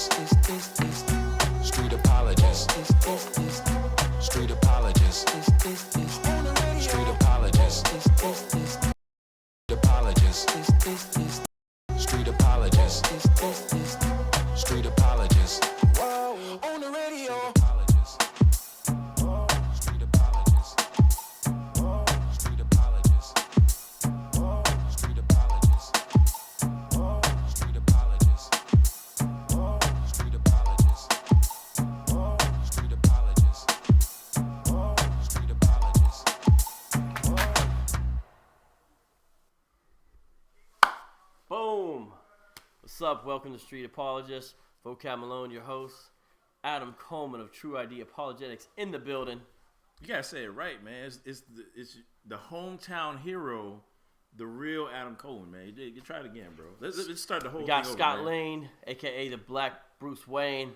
apologist. Street apologist. Street apologist. Street apologist. Apologist. Street apologist. Street apologist. Whoa, on the radio. Street apologist. Street apologist. Street apologist. Street apologist. Street apologist. Street apologist. Street apologist. Boom! What's up? Welcome to Street Apologist. Vocab Malone, your host. Adam Coleman of tru-id apologetics in the building. You gotta say it right, man. It's the hometown hero, the real Adam Coleman, man. You try it again, bro. Let's start the whole We thing got over, Scott man. Lane, aka the Black Bruce Wayne.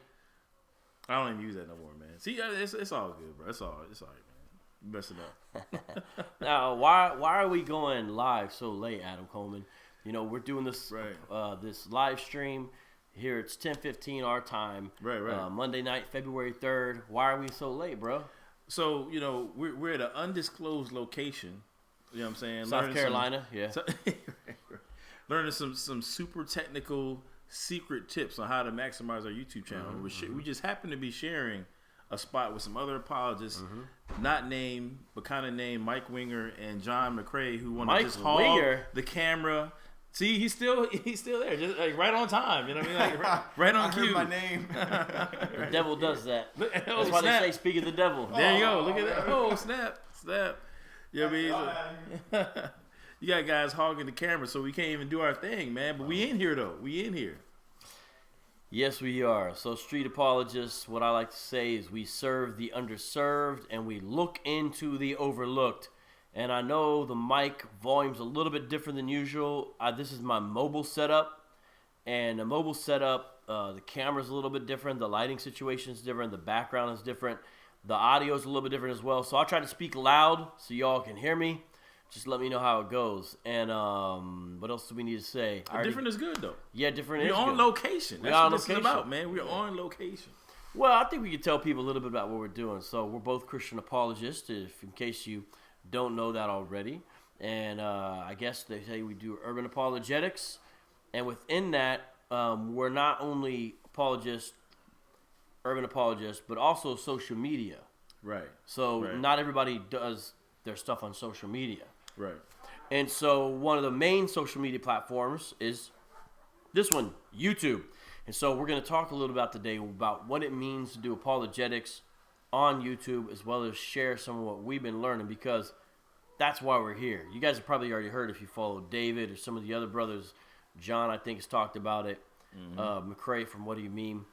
I don't even use that no more, man. See, it's all good, bro. It's all right, man. You messing up. Now, why are we going live so late, Adam Coleman? You know, we're doing this Right. this live stream here. It's 10:15 our time. Right. Monday night, February 3rd. Why are we so late, bro? So, you know, we're at an undisclosed location. You know what I'm saying? South Carolina, yeah. Learning some super technical secret tips on how to maximize our YouTube channel. We just happen to be sharing a spot with some other apologists, not named, but kind of named Mike Winger and John McCrae, who want to Mike just hog Winger? the camera. See, he's still there, just like right on time. You know what I mean? Like right on I cue. heard my name. The devil does that. Oh, That's why snap. they say speak of the devil. There you go. Look at that. Oh, snap. You know what I mean? You got guys hogging the camera, so we can't even do our thing, man. But we in here, though. We in here. Yes, we are. So, Street Apologists, what I like to say is we serve the underserved and we look into the overlooked. And I know the mic volume's a little bit different than usual. This is my mobile setup. And the mobile setup, the camera's a little bit different. The lighting situation is different. The background is different. The audio is a little bit different as well. So I'll try to speak loud so y'all can hear me. Just let me know how it goes. And what else do we need to say? Different is good, though. Yeah, different We're is on good. location. We're That's on what this is location. about, man. We're on location. Well, I think we could tell people a little bit about what we're doing. So we're both Christian apologists, if in case you don't know that already. And I guess they say we do urban apologetics. And within that, we're not only urban apologists, but also social media. Right. So Right. not everybody does their stuff on social media. Right. And so one of the main social media platforms is this one, YouTube. And so we're going to talk a little about today about what it means to do apologetics on YouTube, as well as share some of what we've been learning, because that's why we're here. You guys have probably already heard if you follow David or some of the other brothers. John, I think, has talked about it. McCrae from What Do You Mean?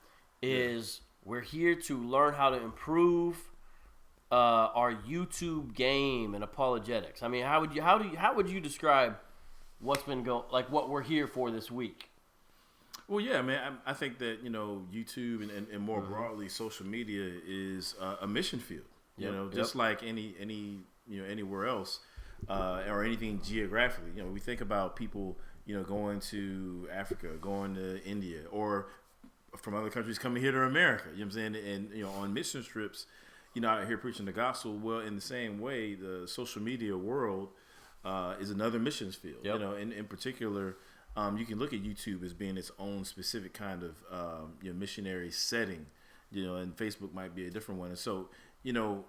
We're here to learn how to improve our YouTube game and apologetics. I mean, how would you describe what's been what we're here for this week? Well, yeah, man. I think that, you know, YouTube and more broadly social media is a mission field. You know, just like anywhere else or anything geographically. You know, we think about people, you know, going to Africa, going to India, or from other countries coming here to America. You know what I'm saying? And, you know, on mission trips, you know, out here preaching the gospel. Well, in the same way, the social media world is another missions field. Yep. You know, in particular, you can look at YouTube as being its own specific kind of missionary setting. You know, and Facebook might be a different one. And so, you know,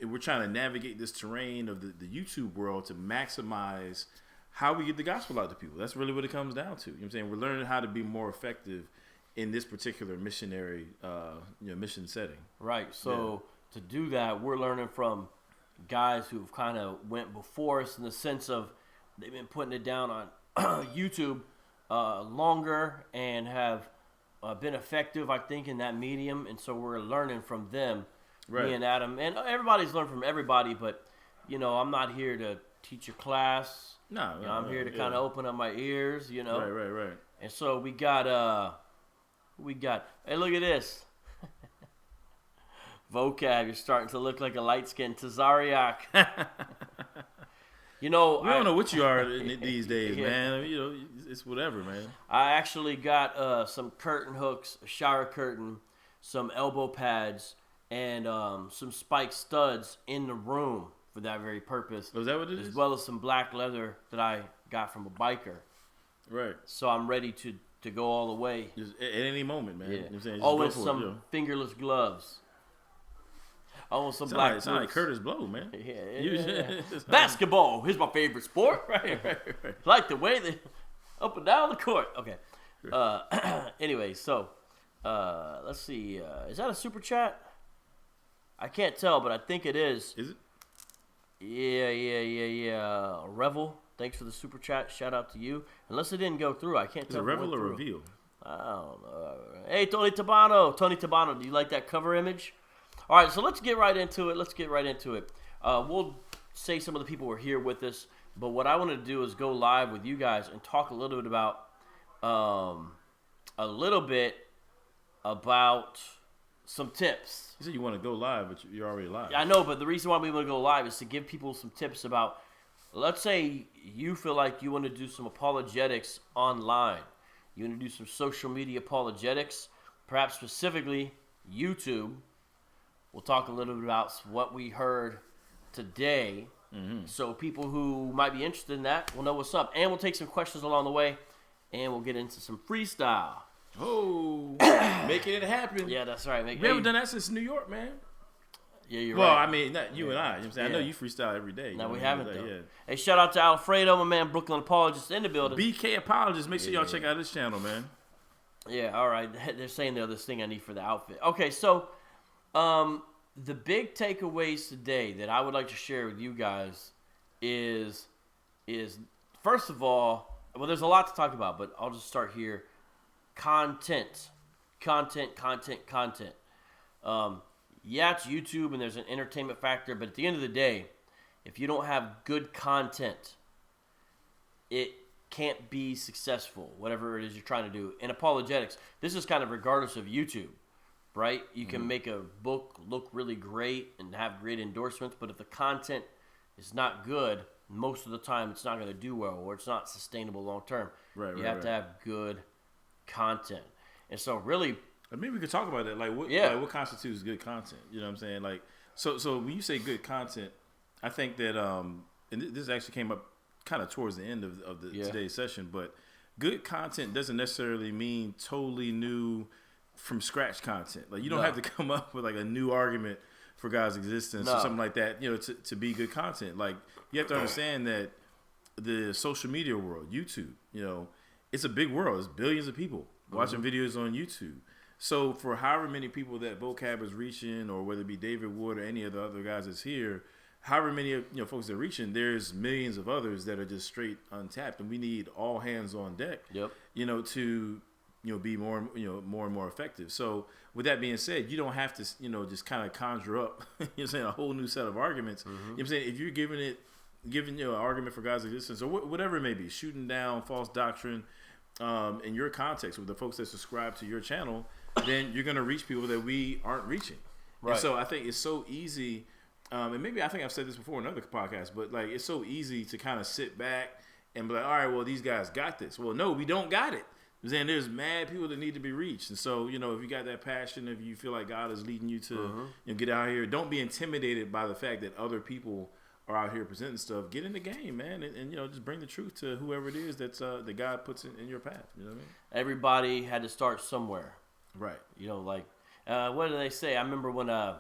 we're trying to navigate this terrain of the YouTube world to maximize how we get the gospel out to people. That's really what it comes down to. You know what I'm saying? We're learning how to be more effective in this particular missionary, mission setting. Right. So to do that, we're learning from guys who've kind of went before us in the sense of they've been putting it down on YouTube longer and have been effective, I think, in that medium. And so we're learning from them, me and Adam. And everybody's learned from everybody, but, you know, I'm not here to teach a class. No, You know, I'm here to kind of open up my ears, you know. Right. And so we got, hey, look at this. Vocab, you're starting to look like a light-skinned Tazariak. You know, we don't know what you are these days, Yeah. man. You know, it's whatever, man. I actually got some curtain hooks, a shower curtain, some elbow pads, and some spiked studs in the room for that very purpose. Was that what it is? As well as some black leather that I got from a biker. Right. So I'm ready to go all the way. Just at any moment, man. Yeah. You know what I'm saying? Just Oh, go and for some it, fingerless gloves. Oh, and some sound black like, sound like boots. Curtis Blow, man. Yeah. Basketball. Here's my favorite sport. right. Like the way they up and down the court. Okay. Anyway, so let's see. Is that a super chat? I can't tell, but I think it is. Is it? Yeah. Revel, thanks for the super chat. Shout out to you. Unless it didn't go through, I can't Is tell. it if it Revel went or through. Reveal? I don't know. Hey, Tony Tabano, do you like that cover image? All right, so let's get right into it. We'll say some of the people who are here with us, but what I want to do is go live with you guys and talk a little bit about some tips. You said you want to go live, but you're already live. I know, but the reason why we want to go live is to give people some tips about, let's say you feel like you want to do some apologetics online. You want to do some social media apologetics, perhaps specifically YouTube. We'll talk a little bit about what we heard today. Mm-hmm. So people who might be interested in that will know what's up. And we'll take some questions along the way, and we'll get into some freestyle. Oh, making it happen. Yeah, that's right. We haven't done that since New York, man. Yeah, you're Well, right. I mean, not you and I. You know what I'm saying? Yeah. I know you freestyle every day. No, You we know, haven't, like, though. yeah. Hey, shout out to Alfredo, my man, Brooklyn Apologist in the building. BK Apologist. Make sure y'all check out this channel, man. Yeah, all right. They're saying the other thing I need for the outfit. Okay, so the big takeaways today that I would like to share with you guys is first of all, well, there's a lot to talk about, but I'll just start here. Content. Yeah, it's YouTube and there's an entertainment factor, but at the end of the day, if you don't have good content, it can't be successful, whatever it is you're trying to do. In apologetics, this is kind of regardless of YouTube, right? You can make a book look really great and have great endorsements, but if the content is not good, most of the time it's not going to do well, or it's not sustainable long term. Right, you right, have to have good content. And so really, Maybe we could talk about that. Like, what constitutes good content? You know what I'm saying? Like, so when you say good content, I think that and this actually came up kind of towards the end of today's session, but good content doesn't necessarily mean totally new from scratch content. Like, you don't have to come up with like a new argument for God's existence or something like that, you know, to be good content. Like, you have to understand that the social media world, YouTube, you know, it's a big world. It's billions of people watching videos on YouTube. So for however many people that Vocab is reaching, or whether it be David Wood or any of the other guys that's here, however many folks they're reaching, there's millions of others that are just straight untapped, and we need all hands on deck. You know, to be more and more effective. So with that being said, you don't have to just kind of conjure up a whole new set of arguments. You know what I'm saying? If you're giving an argument for God's existence or whatever it may be, shooting down false doctrine in your context with the folks that subscribe to your channel, then you're going to reach people that we aren't reaching. Right. And so I think it's so easy, and maybe I think I've said this before in other podcasts, but like, it's so easy to kind of sit back and be like, all right, well, these guys got this. Well, no, we don't got it. Then there's mad people that need to be reached. And so, if you got that passion, if you feel like God is leading you to get out here, don't be intimidated by the fact that other people are out here presenting stuff. Get in the game, man, and just bring the truth to whoever it is that's that God puts in your path. You know what I mean? Everybody had to start somewhere. Right. What do they say? I remember when I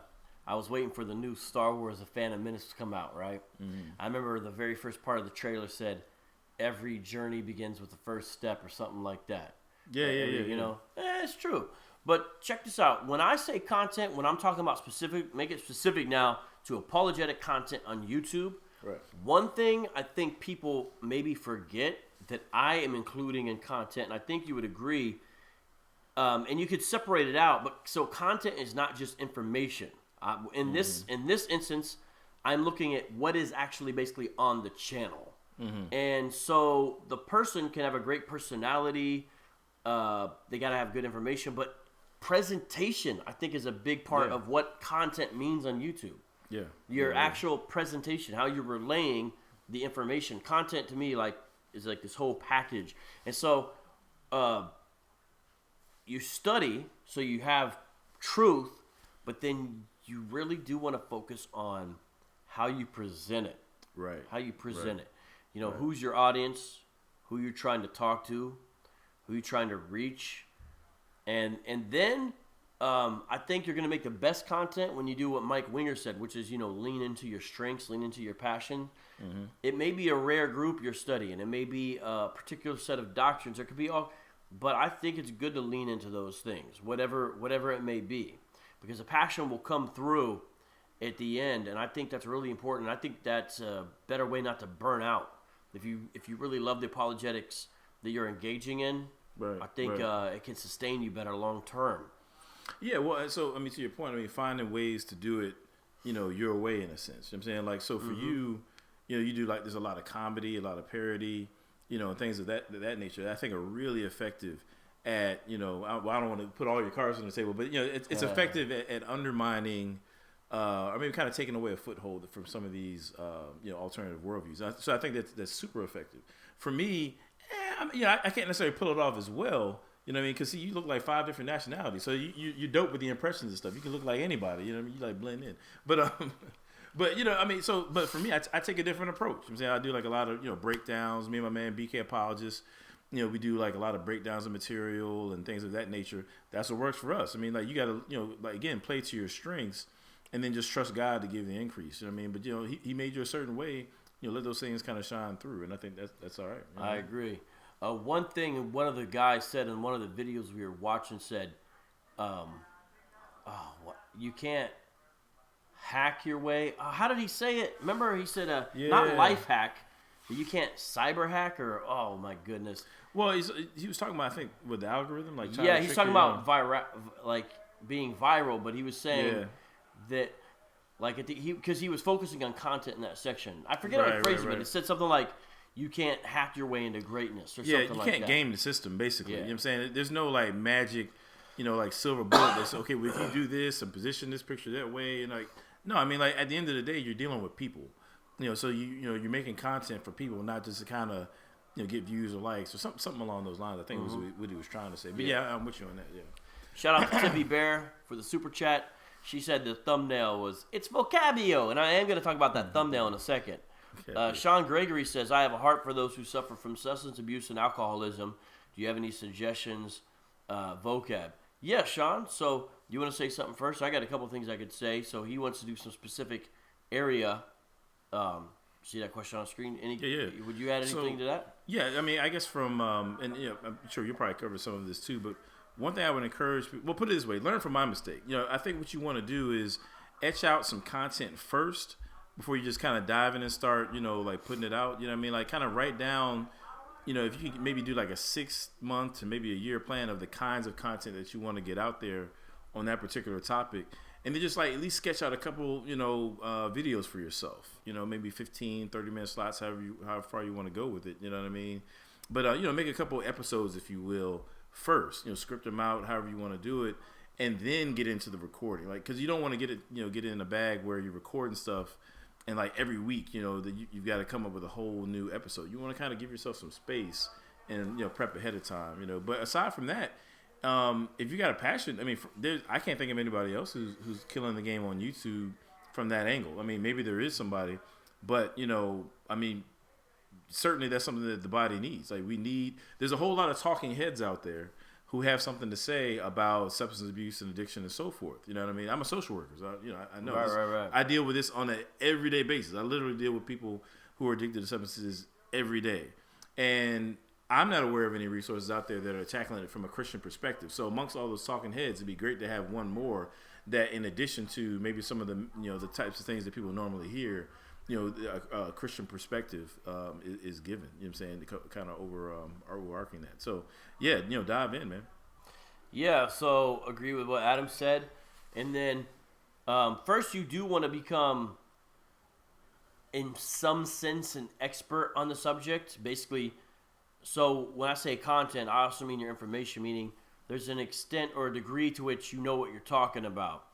was waiting for the new Star Wars: The Phantom Menace to come out, right? I remember the very first part of the trailer said, every journey begins with the first step or something like that. Yeah. It's true. But check this out. When I say content, when I'm talking about specific, make it specific now to apologetic content on YouTube. Right. One thing I think people maybe forget that I am including in content, and I think you would agree, and you could separate it out, but so content is not just information. In this instance, I'm looking at what is actually basically on the channel. And so the person can have a great personality. They got to have good information, but presentation, I think, is a big part of what content means on YouTube. Your actual presentation, how you're relaying the information. Content to me, like is like this whole package. And so you study so you have truth, but then you really do want to focus on how you present it. Right. How you present it. You know, Right. who's your audience, who you're trying to talk to, who you're trying to reach. And then I think you're going to make the best content when you do what Mike Winger said, which is, you know, lean into your strengths, lean into your passion. Mm-hmm. It may be a rare group you're studying. It may be a particular set of doctrines. There could be all, but I think it's good to lean into those things, whatever it may be, because the passion will come through at the end, and I think that's really important. I think that's a better way not to burn out. If you really love the apologetics that you're engaging in, Right. I think it can sustain you better long term. Yeah, well, so I mean, to your point, I mean, finding ways to do it, you know, your way in a sense. You know what I'm saying, like, so for you, you know, you do like there's a lot of comedy, a lot of parody, you know, and things of that nature that I think are really effective at, you know, I don't want to put all your cards on the table, but you know, it's effective at undermining, or maybe kind of taking away a foothold from some of these, you know, alternative worldviews. So I think that's super effective. For me, I can't necessarily pull it off as well. You know what I mean? Because you look like 5 different nationalities, so you're dope with the impressions and stuff. You can look like anybody. You know what I mean? You like blend in, but you know, I mean, but for me, I take a different approach. I'm saying I do like a lot of, you know, breakdowns. Me and my man BK Apologist, you know, we do like a lot of breakdowns of material and things of that nature. That's what works for us. I mean, like you got to, you know, like again, play to your strengths, and then just trust God to give the increase. You know what I mean? But you know, he made you a certain way. You know, let those things kind of shine through, and I think that's all right. You know? I agree. One thing one of the guys said in one of the videos we were watching said, you can't hack your way. How did he say it? Remember he said, not life hack, but you can't cyber hack, or, oh my goodness. Well, he was talking about, I think, with the algorithm, like yeah, he's talking about like being viral, but he was saying that, like, because he was focusing on content in that section. I forget how he phrased it, but it said something like, you can't hack your way into greatness or something like that. Yeah, you can't game the system, basically. You know what I'm saying? There's no, like, magic, you know, like, silver bullet that's, okay, well, if you do this and position this picture that way, and, like, no, I mean, like, at the end of the day, you're dealing with people. You know, so, you know, you're making content for people, not just to kind of, you know, get views or likes or something along those lines. I think was what he was trying to say. But, yeah, I'm with you on that, yeah. Shout out to Tippy Bear for the super chat. She said the thumbnail was, it's vocabio, and I am going to talk about that thumbnail in a second. Sean Gregory says, I have a heart for those who suffer from substance abuse and alcoholism. Do you have any suggestions, vocab? Yeah, Sean. So you want to say something first? I got a couple things I could say. So he wants to do some specific area. See that question on screen? Would you add anything to that? Yeah, I mean, I guess from, and you know, I'm sure you'll probably cover some of this too, but one thing I would encourage people, well, put it this way, learn from my mistake. You know, I think what you want to do is etch out some content first before you just kind of dive in and start, you know, like putting it out. You know what I mean? Like kind of write down, you know, if you can maybe do like a 6 month to maybe a year plan of the kinds of content that you want to get out there on that particular topic. And then just like at least sketch out a couple, you know, videos for yourself, you know, maybe 15, 30-minute slots, however far you want to go with it. You know what I mean? But, you know, make a couple episodes, if you will, first, you know, script them out, however you want to do it, and then get into the recording. Like, cause you don't want to get it in a bag where you're recording stuff and like every week, you know, that you've got to come up with a whole new episode. You want to kind of give yourself some space and, you know, prep ahead of time, you know. But aside from that, if you got a passion, I mean, I can't think of anybody else who's killing the game on YouTube from that angle. I mean, maybe there is somebody, but, you know, I mean, certainly that's something that the body needs. Like there's a whole lot of talking heads out there who have something to say about substance abuse and addiction and so forth. You know what I mean? I'm a social worker, so I know. Right. I deal with this on an everyday basis. I literally deal with people who are addicted to substances every day. And I'm not aware of any resources out there that are tackling it from a Christian perspective. So amongst all those talking heads, it'd be great to have one more that, in addition to maybe some of the, you know, the types of things that people normally hear, you know, a Christian perspective is given. You know what I'm saying? Kind of overarching that. So, yeah, you know, dive in, man. Yeah, so agree with what Adam said. And then first you do want to become, in some sense, an expert on the subject. Basically, so when I say content, I also mean your information, meaning there's an extent or a degree to which you know what you're talking about.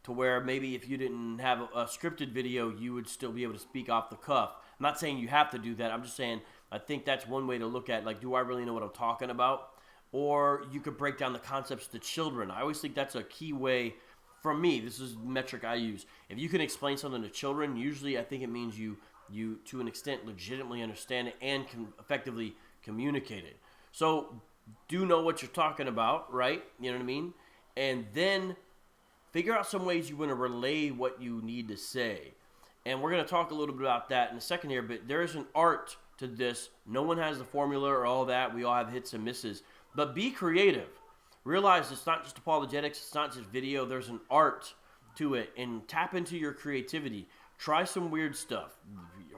to where maybe if you didn't have a scripted video, you would still be able to speak off the cuff. I'm not saying you have to do that. I'm just saying I think that's one way to look at, like, do I really know what I'm talking about? Or you could break down the concepts to children. I always think that's a key way. For me, this is the metric I use. If you can explain something to children, usually I think it means you to an extent legitimately understand it and can effectively communicate it. So do know what you're talking about, right? You know what I mean? And then figure out some ways you want to relay what you need to say. And we're going to talk a little bit about that in a second here, but there is an art to this. No one has the formula or all that. We all have hits and misses. But be creative. Realize it's not just apologetics. It's not just video. There's an art to it. And tap into your creativity. Try some weird stuff.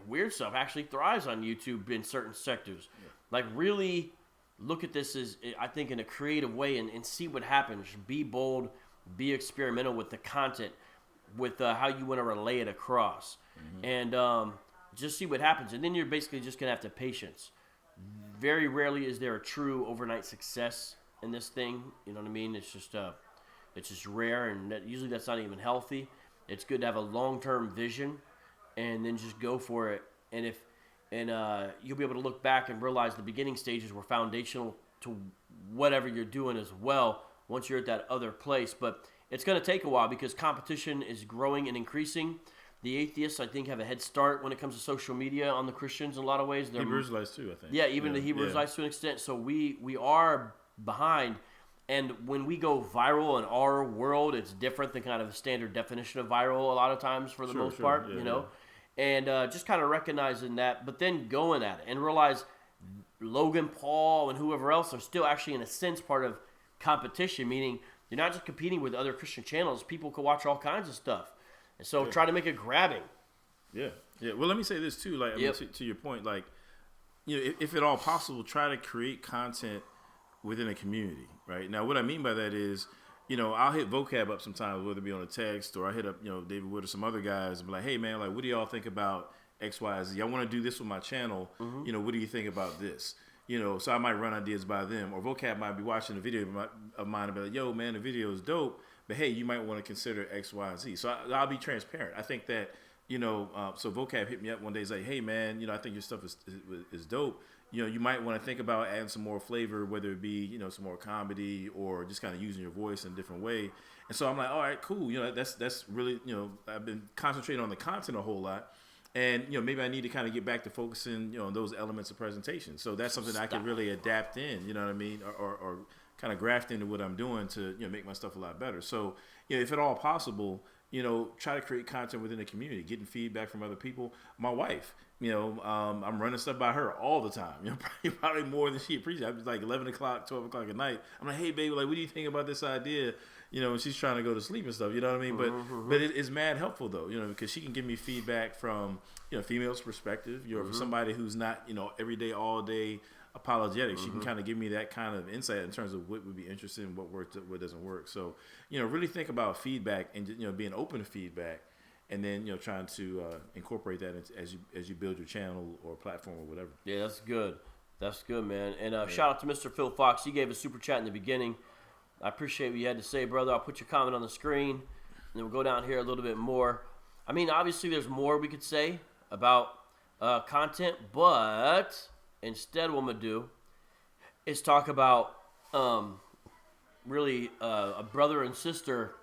Weird stuff actually thrives on YouTube in certain sectors. Yeah. Like, really look at this as, I think, in a creative way and see what happens. Be bold. Be experimental with the content, with how you want to relay it across. And just see what happens. And then you're basically just going to have to have patience. Very rarely is there a true overnight success in this thing. You know what I mean? It's just rare, and usually that's not even healthy. It's good to have a long-term vision and then just go for it. And you'll be able to look back and realize the beginning stages were foundational to whatever you're doing as well once you're at that other place. But it's going to take a while because competition is growing and increasing. The atheists, I think, have a head start when it comes to social media on the Christians in a lot of ways. Hebrew Israelites too, I think. Yeah, even the Hebrew Israelites to an extent. So we are behind. And when we go viral in our world, it's different than kind of the standard definition of viral a lot of times for the most part, you know. And just kind of recognizing that, but then going at it and realize Logan Paul and whoever else are still actually, in a sense, part of competition, meaning you're not just competing with other Christian channels. People can watch all kinds of stuff. And so try to make it grabbing. Yeah. Well, let me say this too. Like, I mean, to your point, like, you know, if at all possible, try to create content within a community, right? Now, what I mean by that is, you know, I'll hit Vocab up sometimes, whether it be on a text or I hit up, you know, David Wood or some other guys and be like, hey, man, like, what do y'all think about X, Y, Z? I want to do this with my channel. You know, what do you think about this? You know, so I might run ideas by them. Or Vocab might be watching a video of mine and be like, yo, man, the video is dope. But, hey, you might want to consider X, Y, and Z. So I'll be transparent. I think that, you know, so Vocab hit me up one day. He's like, hey, man, you know, I think your stuff is dope. You know, you might want to think about adding some more flavor, whether it be, you know, some more comedy or just kind of using your voice in a different way. And so I'm like, all right, cool. You know, that's really, you know, I've been concentrating on the content a whole lot. And, you know, maybe I need to kind of get back to focusing, you know, on those elements of presentation. So that's something I can really adapt in, you know what I mean? Or kind of graft into what I'm doing to, you know, make my stuff a lot better. So, you know, if at all possible, you know, try to create content within the community, getting feedback from other people. My wife, you know, I'm running stuff by her all the time, you know, probably more than she appreciates. I'm like 11 o'clock, 12 o'clock at night. I'm like, hey, baby, like, what do you think about this idea? You know, and she's trying to go to sleep and stuff, you know what I mean? But it is mad helpful, though, you know, because she can give me feedback from, you know, female's perspective, you know, from somebody who's not, you know, every day, all day apologetics. She can kind of give me that kind of insight in terms of what would be interesting, what works, what doesn't work. So, you know, really think about feedback and, you know, being open to feedback, and then, you know, trying to incorporate that as you build your channel or platform or whatever. Yeah, that's good. That's good, man. And shout out to Mr. Phil Fox. He gave a super chat in the beginning. I appreciate what you had to say, brother. I'll put your comment on the screen, and then we'll go down here a little bit more. I mean, obviously, there's more we could say about content, but instead what I'm going to do is talk about really a brother and sister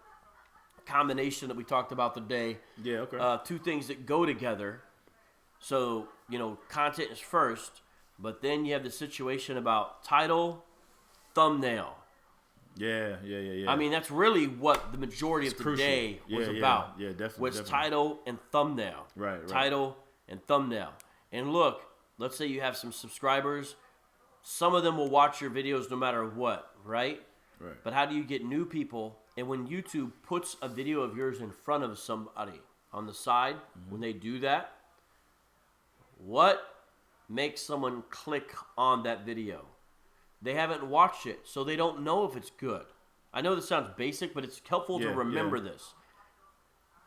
combination that we talked about today. Yeah, okay. Two things that go together. So, you know, content is first, but then you have the situation about title, thumbnail. Yeah. I mean, that's really what the majority of the day was about. Yeah, definitely. Was title and thumbnail. Right. Title and thumbnail. And look, let's say you have some subscribers. Some of them will watch your videos no matter what, right? Right. But how do you get new people? And when YouTube puts a video of yours in front of somebody on the side, when they do that, what makes someone click on that video? They haven't watched it, so they don't know if it's good. I know this sounds basic, but it's helpful to remember this.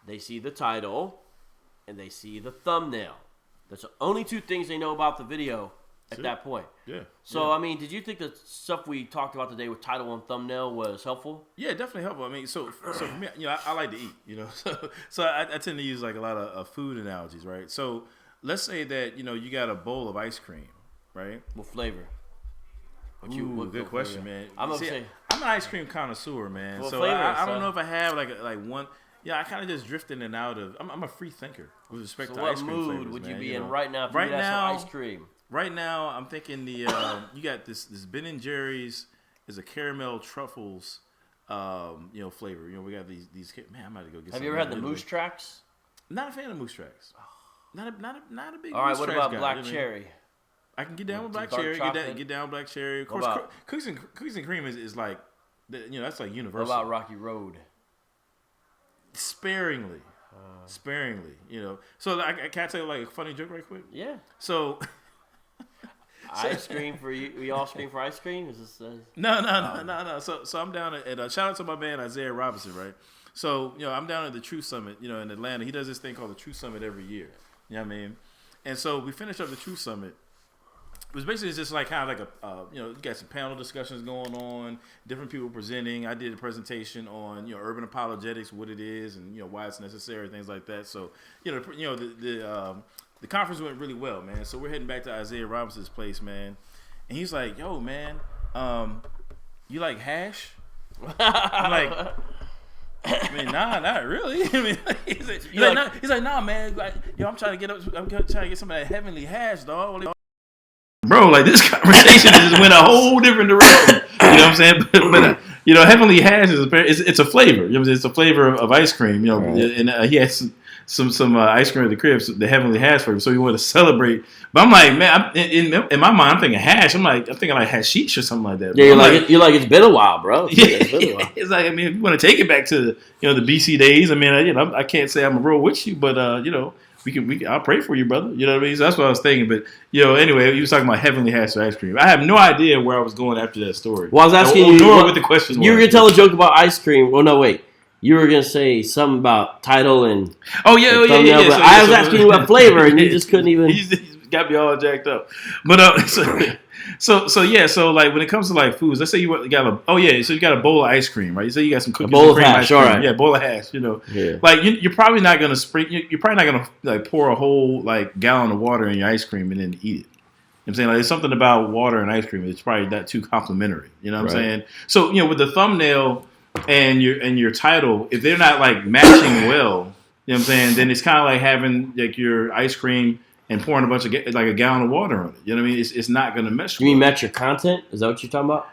They see the title, and they see the thumbnail. That's the only two things they know about the video, at that point. Yeah. So, I mean, did you think the stuff we talked about today with title and thumbnail was helpful? Yeah, definitely helpful. I mean, so for me, I like to eat, so I tend to use like a lot of food analogies, right? So let's say that, you got a bowl of ice cream, right? What flavor? What good question, man. I'm an ice cream connoisseur, man. What so flavor, I don't know if I have like one. Yeah, I kind of just drift in and out of. I'm a free thinker with respect to ice cream flavors. What mood would you be in right now if right you had now, some ice cream? Right now, I'm thinking you got this Ben and Jerry's is a caramel truffles, flavor. We got these. Man, I'm about to go get. Have you ever had the Moose Tracks? Not a fan of Moose Tracks. Not a big. All right, Moose what Tracks about guy, black cherry? I can get down with black dark cherry. chocolate? Get down with black cherry. Of course, cookies and cream is like, that's like universal. What about Rocky Road? Sparingly. So I can't tell you like a funny joke right quick. Yeah. So. Ice cream for you? We all scream for ice cream? Is this? No. So I'm down at shout out to my man Isaiah Robinson, right? So I'm down at the True Summit, in Atlanta. He does this thing called the True Summit every year. You know what I mean? And so we finished up the True Summit. It was basically just like kind of like you got some panel discussions going on, different people presenting. I did a presentation on urban apologetics, what it is, and why it's necessary, things like that. So the conference went really well, man. So we're heading back to Isaiah Robinson's place, man, and he's like, "Yo, man, you like hash?" I'm like, I mean, nah, not really. I mean, he's like, nah, man. Like, I'm trying to get some of that heavenly hash, dog. Bro, like this conversation just went a whole different direction. You know what I'm saying? But heavenly hash it's a flavor. It's a flavor of ice cream. And he had some ice cream at the crib, the heavenly hash flavor. So he wanted to celebrate. But I'm like, man, in my mind, I'm thinking hash. I'm thinking like hashish or something like that. Yeah, you're like it's been a while, bro. It's like, I mean, if you want to take it back to the BC days, I mean, I can't say I'm a real with you, but I'll pray for you, brother. You know what I mean? So that's what I was thinking. But anyway, he was talking about heavenly hash ice cream. I have no idea where I was going after that story. Well, I was asking you what the question was. You were gonna tell a joke about ice cream. Well, no, wait. You were gonna say something about title and thumbnail, but I was asking you what flavor, and you just couldn't even. He got me all jacked up. But so like when it comes to like foods, let's say you got so you got a bowl of ice cream, right? So you got some cookies and cream ice cream. Right. Yeah, bowl of hash. Yeah. Like you're probably not gonna you're probably not gonna like pour a whole like gallon of water in your ice cream and then eat it. I'm saying like there's something about water and ice cream that's probably not too complimentary. You know what I'm saying? So with the thumbnail and your title, if they're not like matching well, you know what I'm saying, then it's kind of like having like your ice cream and pouring a bunch of like a gallon of water on it. You know what I mean? It's not going to mesh. You mean match your content? Is that what you're talking about?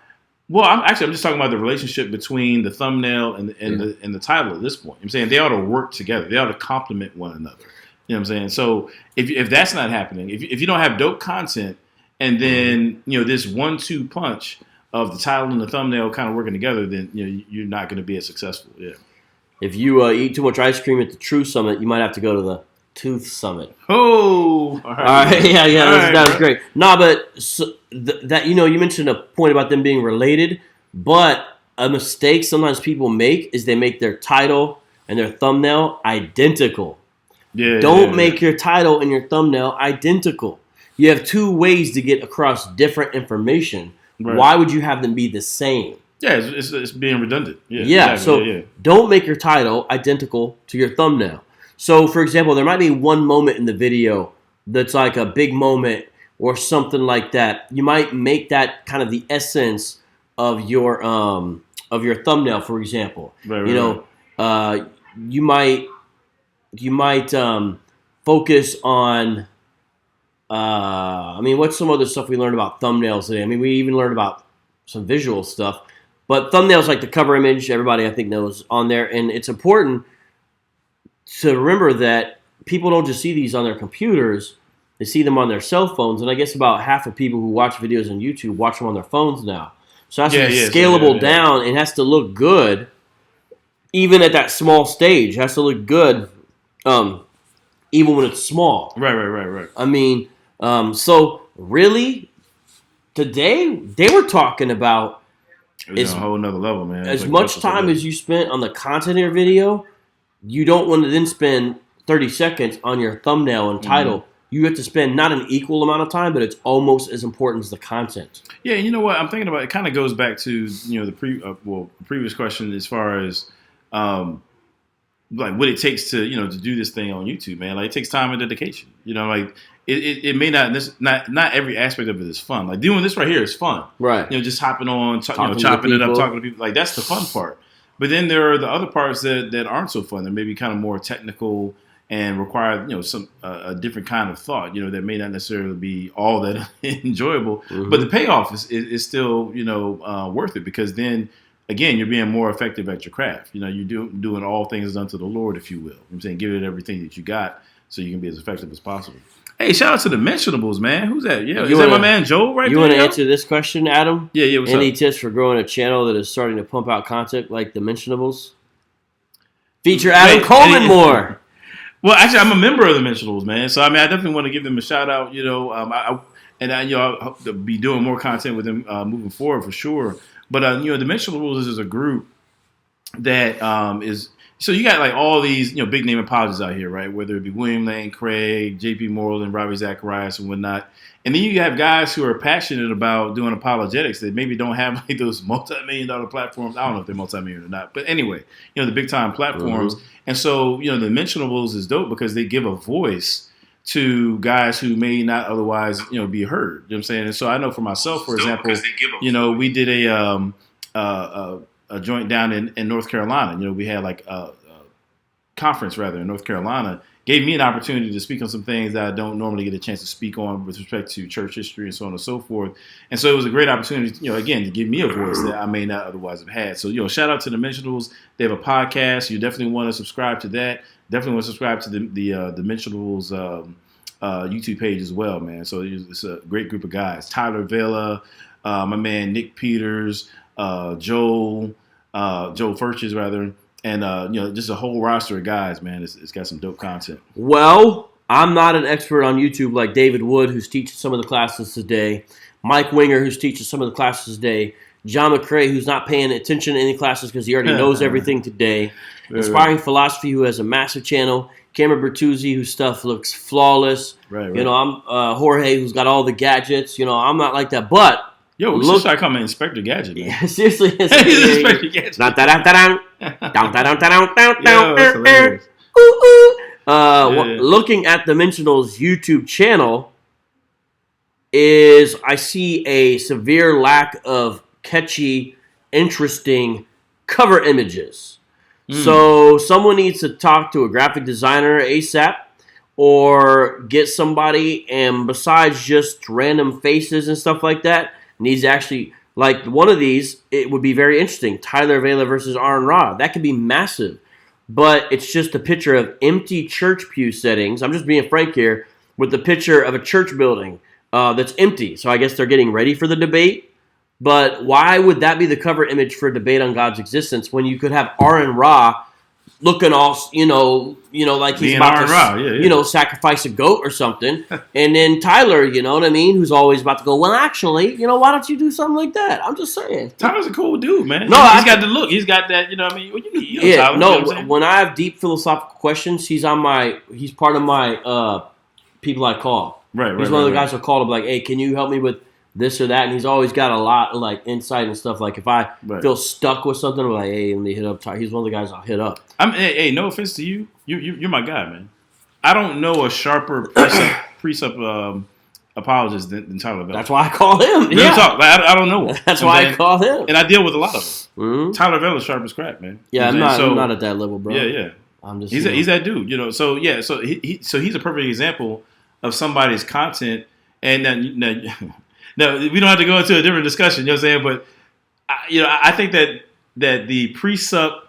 Well, I'm just talking about the relationship between the thumbnail and the title at this point. I'm saying they ought to work together. They ought to complement one another. You know what I'm saying? So if that's not happening, if you don't have dope content and then this 1-2 punch of the title and the thumbnail kind of working together, then you're not going to be as successful. Yeah. If you eat too much ice cream at the True Summit, you might have to go to the Tooth Summit. Oh, all right. Yeah, that was great. No, but that you mentioned a point about them being related, but a mistake sometimes people make is they make their title and their thumbnail identical. Yeah. Don't make your title and your thumbnail identical. You have two ways to get across different information. Right. Why would you have them be the same? Yeah, it's being redundant. Yeah, exactly. So don't make your title identical to your thumbnail. So, for example, there might be one moment in the video that's like a big moment or something like that. You might make that kind of the essence of your thumbnail, for example. Right, you might focus on. What's some other stuff we learned about thumbnails today? We even learned about some visual stuff. But thumbnails, like the cover image, everybody I think knows on there, and it's important to remember that people don't just see these on their computers, they see them on their cell phones, and I guess about half of people who watch videos on YouTube watch them on their phones now. So it has to be scalable down, and it has to look good, even at that small stage. It has to look good, even when it's small. Right. So really, today, they were talking about it's a whole nother level, man. As much time as you spent on the content of your video, you don't want to then spend 30 seconds on your thumbnail and title you have to spend not an equal amount of time, but it's almost as important as the content. Yeah, you know what I'm thinking about? It kind of goes back to the previous question as far as like what it takes to to do this thing on YouTube, man. Like it takes time and dedication. Like it may not every aspect of it is fun. Like doing this right here is fun, right? Just hopping on, chopping it up, talking to people. Like that's the fun part. But then there are the other parts that aren't so fun. That may be kind of more technical and require some a different kind of thought. That may not necessarily be all that enjoyable. Mm-hmm. But the payoff is still worth it, because then again you're being more effective at your craft. You're doing all things unto the Lord, if you will. I'm saying give it everything that you got so you can be as effective as possible. Hey, shout out to the Mentionables, man. Who's that? Yeah, is that my man Joel right there? You want to answer this question, Adam? Yeah. What's Any up? tips for growing a channel that is starting to pump out content like the Mentionables? Feature Adam Coleman more. Well, actually, I'm a member of the Mentionables, man. So I definitely want to give them a shout out. I'll hope to be doing more content with them moving forward for sure. But the Mentionables is a group that is. So you got like all these, big name apologists out here, right? Whether it be William Lane Craig, J.P. Moreland, Robbie Zacharias, and whatnot. And then you have guys who are passionate about doing apologetics that maybe don't have like those multi-million-dollar platforms. I don't know if they're multi-million or not. But anyway, the big-time platforms. Mm-hmm. And so, the Mentionables is dope because they give a voice to guys who may not otherwise, be heard. You know what I'm saying? And so I know for myself, for example, we did a joint down in North Carolina. We had like a conference rather in North Carolina. Gave me an opportunity to speak on some things that I don't normally get a chance to speak on with respect to church history and so on and so forth. And so it was a great opportunity, again, to give me a voice that I may not otherwise have had. So, shout out to the Mentionables. They have a podcast. You definitely want to subscribe to that. Definitely want to subscribe to the Mentionables YouTube page as well, man. So it's a great group of guys. Tyler Vela, my man Nick Peters, Joel Furches rather. And, just a whole roster of guys, man. It's got some dope content. Well, I'm not an expert on YouTube like David Wood, who's teaching some of the classes today. Mike Winger, who's teaching some of the classes today. John McCrae, who's not paying attention to any classes because he already knows everything today. Inspiring Philosophy, who has a massive channel. Cameron Bertuzzi, whose stuff looks flawless. Right. I'm Jorge, who's got all the gadgets. I'm not like that. But yo, we should start calling Inspector Gadget, man. Yeah, seriously. He's Inspector Gadget. Looking at the Mentionables YouTube channel, I see a severe lack of catchy, interesting cover images. So someone needs to talk to a graphic designer ASAP, or get somebody, and besides just random faces and stuff like that, needs to actually, like one of these, it would be very interesting. Tyler Vela versus Aaron Ra. That could be massive. But it's just a picture of empty church pew settings. I'm just being frank here, with the picture of a church building that's empty. So I guess they're getting ready for the debate. But why would that be the cover image for a debate on God's existence when you could have Aaron Ra looking all, like he's about to, sacrifice a goat or something. And then Tyler, who's always about to go, well, actually, why don't you do something like that? I'm just saying. Tyler's a cool dude, man. No, he's got the look. He's got that, Tyler, when I have deep philosophical questions, he's part of my people I call. Right. He's one of the guys I call to be like, hey, can you help me with this or that? And he's always got a lot of like insight and stuff. Like if I feel stuck with something, I'm like, hey, let me hit up Tyler. He's one of the guys I'll hit up. Hey, no offense to you. You're my guy, man. I don't know a sharper precept apologist than Tyler Vela. That's why I call him. Real talk. Like, I don't know. That's why I call him. And I deal with a lot of them. Mm-hmm. Tyler Vela's sharp as crap, man. Yeah, I'm not at that level, bro. Yeah. I'm just. He's that dude, So yeah, so he's a perfect example of somebody's content. And no, we don't have to go into a different discussion. You know what I'm saying? But I think that the precept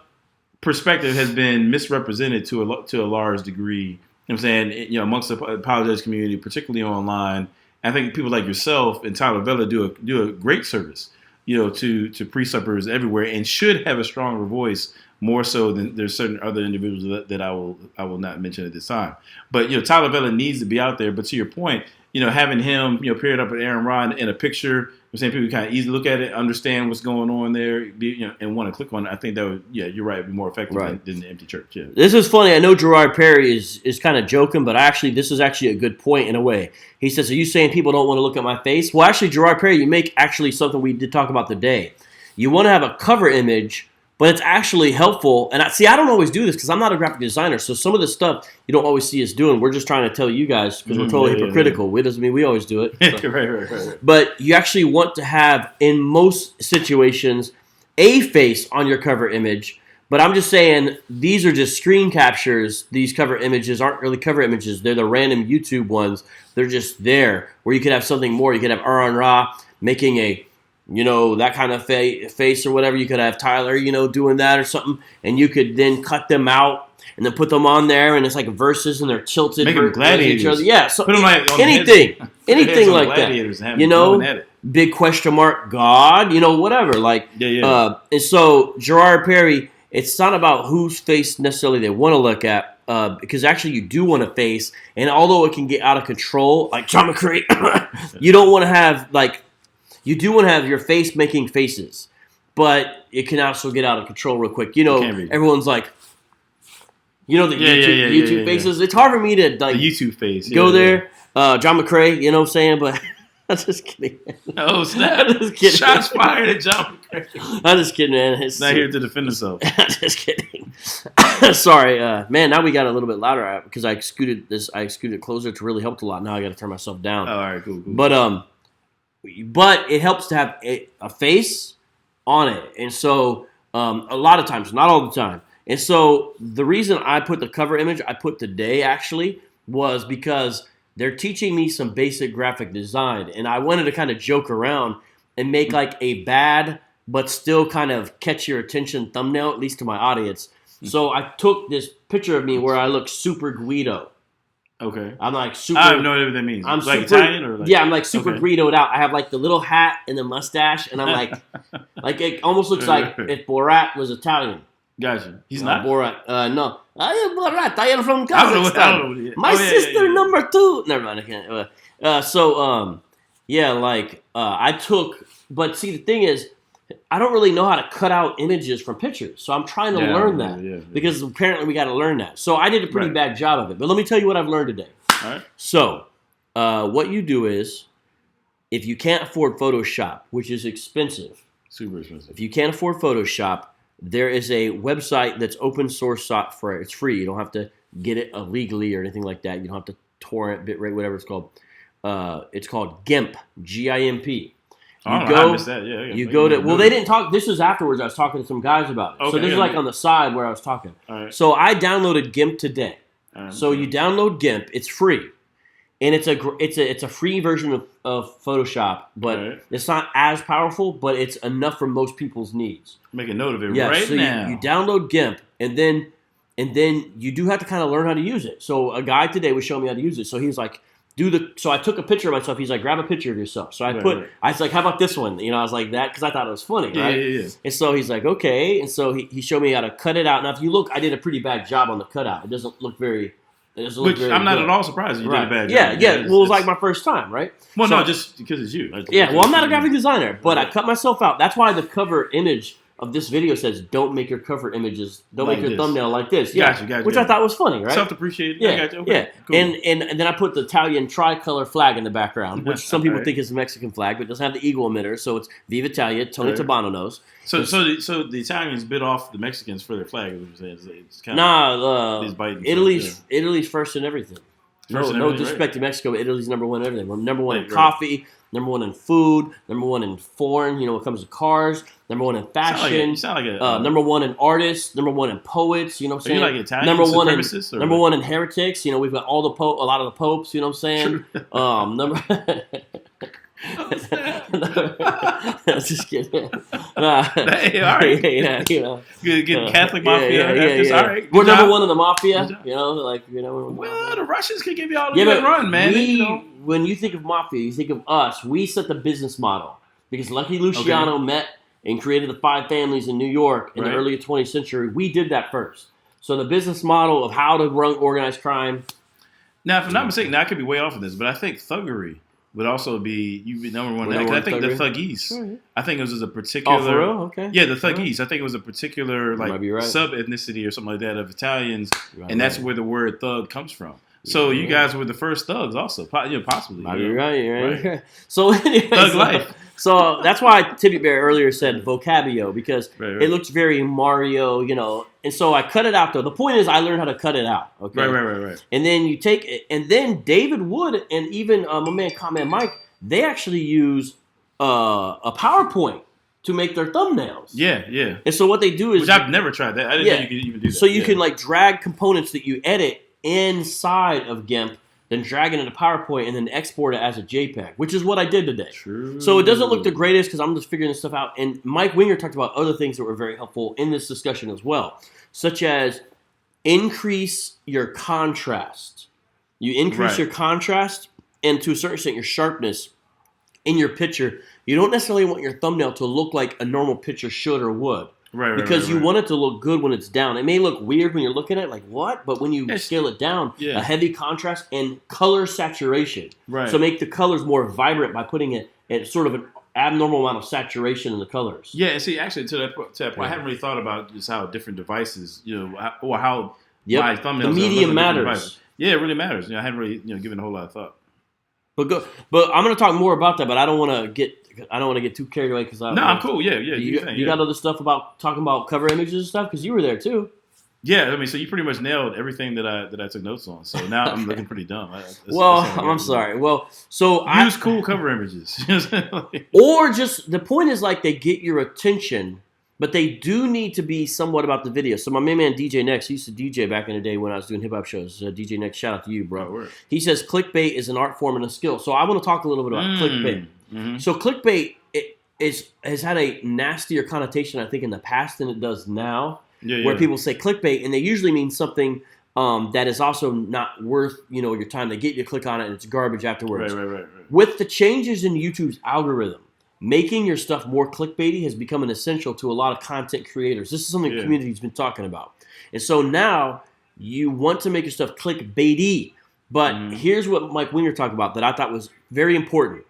perspective has been misrepresented to a large degree. You know what I'm saying? Amongst the apologetics community, particularly online. I think people like yourself and Tyler Vela do a great service, to preceptors everywhere, and should have a stronger voice, more so than there's certain other individuals that I will not mention at this time. But Tyler Vela needs to be out there. But to your point, having him, paired up with Aaron Rod in a picture, I'm saying people kind of easily look at it, understand what's going on there, and want to click on it. I think that would, you're right, be more effective than the empty church. Yeah. This is funny. I know Gerard Perry is kind of joking, but this is actually a good point in a way. He says, "Are you saying people don't want to look at my face?" Well, actually, Gerard Perry, you make actually something we did talk about today. You want to have a cover image, but it's actually helpful. And I don't always do this because I'm not a graphic designer. So some of the stuff you don't always see us doing. We're just trying to tell you guys because we're totally hypocritical. It doesn't mean we always do it. So. Right. But you actually want to have, in most situations, a face on your cover image. But I'm just saying these are just screen captures. These cover images aren't really cover images. They're the random YouTube ones. They're just there where you could have something more. You could have Aaron Ra making a that kind of face or whatever. You could have Tyler, doing that or something. And you could then cut them out and then put them on there. And it's like verses and they're tilted. Make them gladiators. Each other. Yeah. So put them anything like that. Big question mark, God, whatever. Like, and so Gerard Perry, it's not about whose face necessarily they want to look at. Because actually you do want a face. And although it can get out of control, like John McCree, you don't want to have you do want to have your face making faces, but it can also get out of control real quick. Everyone's like, YouTube faces. It's hard for me to the YouTube face. Go there, John McCrae. You know what I'm saying? But I'm just kidding. Oh snap! Just kidding. Shots fired at John McCrae. I'm just kidding, man. It's not here to defend himself. I'm just kidding. Sorry, man. Now we got a little bit louder because I excluded closer. It really helped a lot. Now I got to turn myself down. Oh, all right, cool. But it helps to have a face on it. And so a lot of times, not all the time. And so the reason I put the cover image, I put today actually, was because they're teaching me some basic graphic design. And I wanted to kind of joke around and make like a bad but still kind of catch your attention thumbnail, at least to my audience. So I took this picture of me where I look super Guido. Okay. I'm like super. I have no idea what that means. I'm like super, Italian or I'm like super Guidoed out. I have like the little hat and the mustache, and I'm like it almost looks like if Borat was Italian. Gotcha. He's not Borat. No, I am Borat. I am from Kazakhstan. My sister number 2. Never mind. I can't. I took. But see, the thing is, I don't really know how to cut out images from pictures, so I'm trying to learn that because apparently we got to learn that. So I did a pretty bad job of it. But let me tell you what I've learned today. All right. So what you do is, if you can't afford Photoshop, which is expensive, super expensive. If you can't afford Photoshop, there is a website that's open source software. It's free. You don't have to get it illegally or anything like that. You don't have to torrent, bitrate, whatever it's called. It's called GIMP, G-I-M-P. I missed that. You go to. Well, they didn't talk. This was afterwards. I was talking to some guys about it. Okay, so this is like on the side where I was talking. All right. So I downloaded GIMP today. So okay. You download GIMP. It's free, and it's a free version of Photoshop, but it's not as powerful. But it's enough for most people's needs. Make a note of it now. You download GIMP, and then you do have to kind of learn how to use it. So a guy today was showing me how to use it. So he was like. So I took a picture of myself. He's like, grab a picture of yourself. So I was like, how about this one? I was like that because I thought it was funny, right? Yeah. And so he's like, okay. And so he showed me how to cut it out. Now, if you look, I did a pretty bad job on the cutout. It doesn't look very. I'm not at all surprised you did a bad job. Yeah. Well, it was like my first time, right? Well, no, just because it's you. I'm not a graphic designer, but I cut myself out. That's why the cover image of this video says, don't make your cover images, don't make your thumbnail like this. Gotcha. Which I thought was funny, right? Self-depreciated. Yeah. Okay. Cool. And then I put the Italian tricolor flag in the background, which some people think is a Mexican flag, but it doesn't have the eagle emitter, so it's Viva Italia, Tony Tabano knows. So the Italians bit off the Mexicans for their flag, is what you're saying. It's kind of Italy's first in everything. No disrespect to Mexico, but Italy's number one in everything. We're number one in coffee, number one in food, number one in foreign, when it comes to cars, number one in fashion, you sound like a, number one in artists, number one in poets, you know what I'm saying? Are you like Italian number one in heretics, we've got a lot of the popes, you know what I'm saying? Just kidding. Hey, all right. Good Catholic mafia. All right. We're number one in the mafia. Well, the Russians could give y'all a good run, man. When you think of mafia, you think of us. We set the business model because Lucky Luciano met and created the 5 families in New York in the early 20th century. We did that first. So the business model of how to run organized crime. Now, if I'm not mistaken, now I could be way off of this, but I think thuggery would also be number one. I think the Thuggees. Right. I think it was a particular. Oh, for real? Okay. Yeah, the Thuggees. I think it was a particular sub ethnicity or something like that of Italians, and that's where the word thug comes from. So you guys were the first thugs, also, possibly. Might be right. So anyway, thug life. So that's why Tibby Bear earlier said vocabio, because it looks very Mario, And so I cut it out, though. The point is I learned how to cut it out. Okay. Right. And then you take it, and then David Wood and even my man Comment Mike, they actually use a PowerPoint to make their thumbnails. Yeah. And so what they do is, which I've never tried that. I didn't know you could even do that. So you can drag components that you edit inside of GIMP, then drag it into PowerPoint, and then export it as a JPEG, which is what I did today. True. So it doesn't look the greatest because I'm just figuring this stuff out. And Mike Winger talked about other things that were very helpful in this discussion as well, such as increase your contrast. You increase your contrast and to a certain extent your sharpness in your picture. You don't necessarily want your thumbnail to look like a normal picture should or would. Because you want it to look good when it's down. It may look weird when you're looking at it, like what? But when you scale it down, a heavy contrast and color saturation. Right. So make the colors more vibrant by putting it at sort of an abnormal amount of saturation in the colors. Yeah, and see, actually, to that point, I haven't really thought about just how different devices, or how my thumbnails. The medium matters. Yeah, it really matters. I hadn't really, given a whole lot of thought. But I'm going to talk more about that. But I don't want to get too carried away because I'm cool. Yeah. You got other stuff about talking about cover images and stuff because you were there too. Yeah, I mean, so you pretty much nailed everything that I took notes on. So now I'm looking pretty dumb. I'm sorry. Well, so use cool cover images, or just the point is they get your attention, but they do need to be somewhat about the video. So my main man DJ Next, he used to DJ back in the day when I was doing hip hop shows. DJ Next, shout out to you, bro. He says clickbait is an art form and a skill. So I want to talk a little bit about clickbait. Mm-hmm. So clickbait has had a nastier connotation, I think, in the past than it does now. Where people say clickbait, and they usually mean something that is also not worth your time. They get you to click on it, and it's garbage afterwards. Right. With the changes in YouTube's algorithm, making your stuff more clickbaity has become an essential to a lot of content creators. This is something the community's been talking about. And so now you want to make your stuff clickbaity. But here's what Mike Winger talked about that I thought was very important.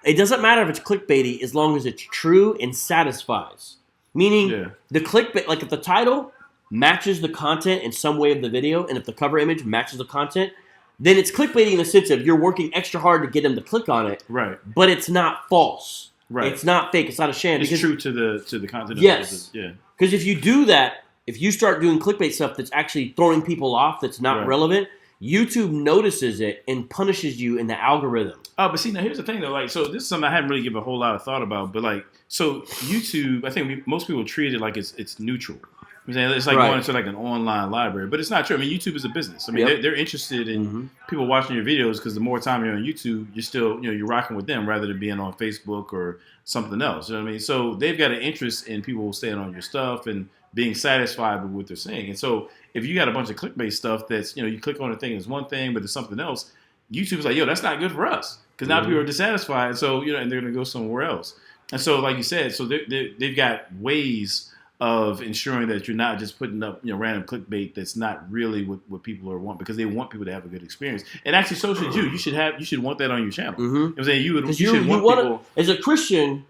It doesn't matter if it's clickbaity as long as it's true and satisfies. Meaning the clickbait, if the title matches the content in some way of the video, and if the cover image matches the content, then it's clickbaity in the sense of you're working extra hard to get them to click on it. Right. But it's not false. Right. It's not fake. It's not a sham. It's true to the content. Yes. Because if you do that, if you start doing clickbait stuff that's actually throwing people off, that's not relevant, YouTube notices it and punishes you in the algorithm. Oh, but see, now here's the thing though. So this is something I hadn't really given a whole lot of thought about. But so YouTube, I think most people treat it like it's neutral. It's like going to an online library, but it's not true. I mean, YouTube is a business. I mean, they're interested in people watching your videos because the more time you're on YouTube, you're still you're rocking with them rather than being on Facebook or something else. You know what I mean? So they've got an interest in people staying on your stuff and being satisfied with what they're saying. And so if you got a bunch of clickbait stuff that's you click on a thing, it's one thing, but it's something else. YouTube's like, that's not good for us because now people are dissatisfied. So and they're gonna go somewhere else. And so, like you said, so they've got ways of ensuring that you're not just putting up random clickbait that's not really what people are want because they want people to have a good experience. And actually, so should you. You should want that on your channel. Mm-hmm. You know what I'm saying? You should want people as a Christian.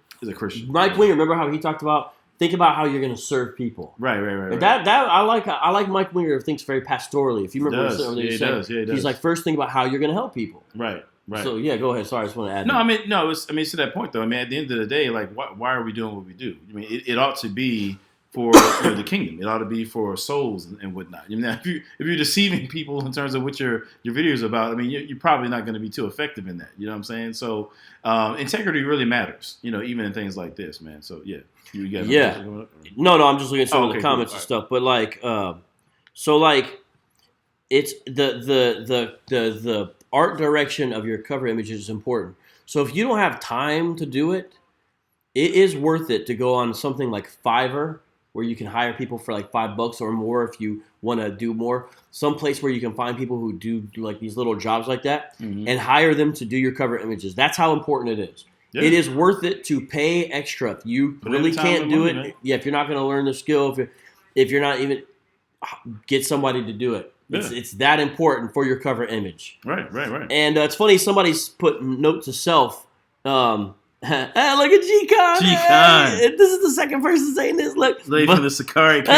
Mike Winger, remember how he talked about think about how you're going to serve people. Right. That I like Mike Winger thinks very pastorally. If you remember, he does. He's like first think about how you're going to help people. Right. So go ahead. Sorry, I just want to add. It's to that point though. I mean, at the end of the day, why are we doing what we do? I mean, it ought to be for the kingdom. It ought to be for souls and whatnot. I mean, if you're deceiving people in terms of what your video is about, I mean, you're probably not going to be too effective in that. You know what I'm saying? So integrity really matters. Even in things like this, man. So you got No, I'm just looking at some of the comments and stuff. But it's the art direction of your cover images is important. So if you don't have time to do it, it is worth it to go on something like Fiverr, where you can hire people for $5 or more if you want to do more. Some place where you can find people who do these little jobs like that and hire them to do your cover images. That's how important it is. Yeah. It is worth it to pay extra. If you really can't do it, if you're not going to learn the skill, if you're not even, get somebody to do it. It's that important for your cover image. Right. And it's funny, somebody's put note to self. Hey, look at G-Con. Hey, this is the second person saying this. Look. From the Sakari King.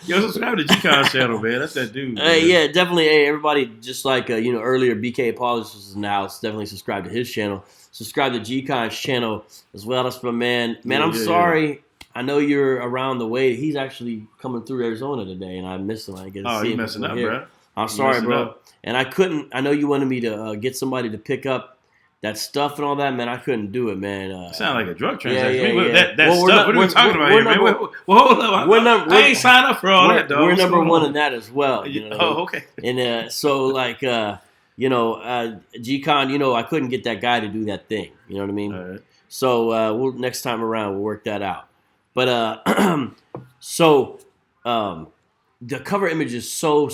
Yo, subscribe to G-Con's channel, man. That's that dude. Yeah, definitely. Hey, everybody, just like, earlier, BK Apologist was in the house. Definitely subscribe to his channel. Subscribe to G-Con's channel as well. That's my man. Man, I'm sorry. Yeah. I know you're around the way. He's actually coming through Arizona today, and I missed him. I get to see him. You messing up, bro. I'm sorry, bro. And I couldn't. I know you wanted me to get somebody to pick up that stuff and all that, man. I couldn't do it, man. Sound like a drug transaction. Yeah. That stuff. What are we talking about here, man? Well, hold up. I ain't signed up for all that, dog. We're number one in that as well. Okay. And so, like, G-Con, I couldn't get that guy to do that thing. You know what I mean? All right. So next time around, we'll work that out. But the cover image is so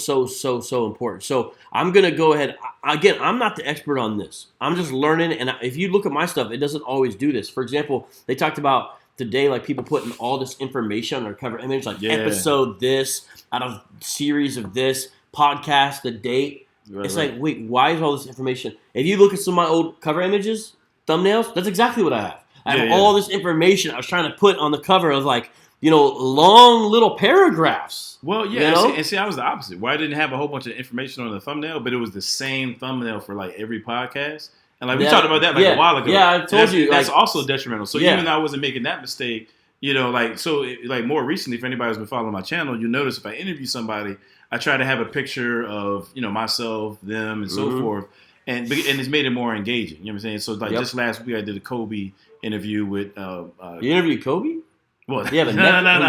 important. So I'm going to go ahead. Again, I'm not the expert on this. I'm just learning. And if you look at my stuff, it doesn't always do this. For example, they talked about today, like people putting all this information on their cover image, like episode this, out of series of this, podcast, the date. It's like, wait, why is all this information? If you look at some of my old cover images, thumbnails, that's exactly what I have. I have all this information I was trying to put on the cover of, like, long little paragraphs. Well, yeah, and see, I was the opposite. Where I didn't have a whole bunch of information on the thumbnail, but it was the same thumbnail for like every podcast. And like we talked about that a while ago. Yeah, I told you. That's also detrimental. So even though I wasn't making that mistake, more recently, if anybody's been following my channel, you'll notice if I interview somebody, I try to have a picture of, myself, them, and so forth. And it's made it more engaging. You know what I'm saying? So like just last week I did a Kobe interview with You interviewed Kobe? What? You have a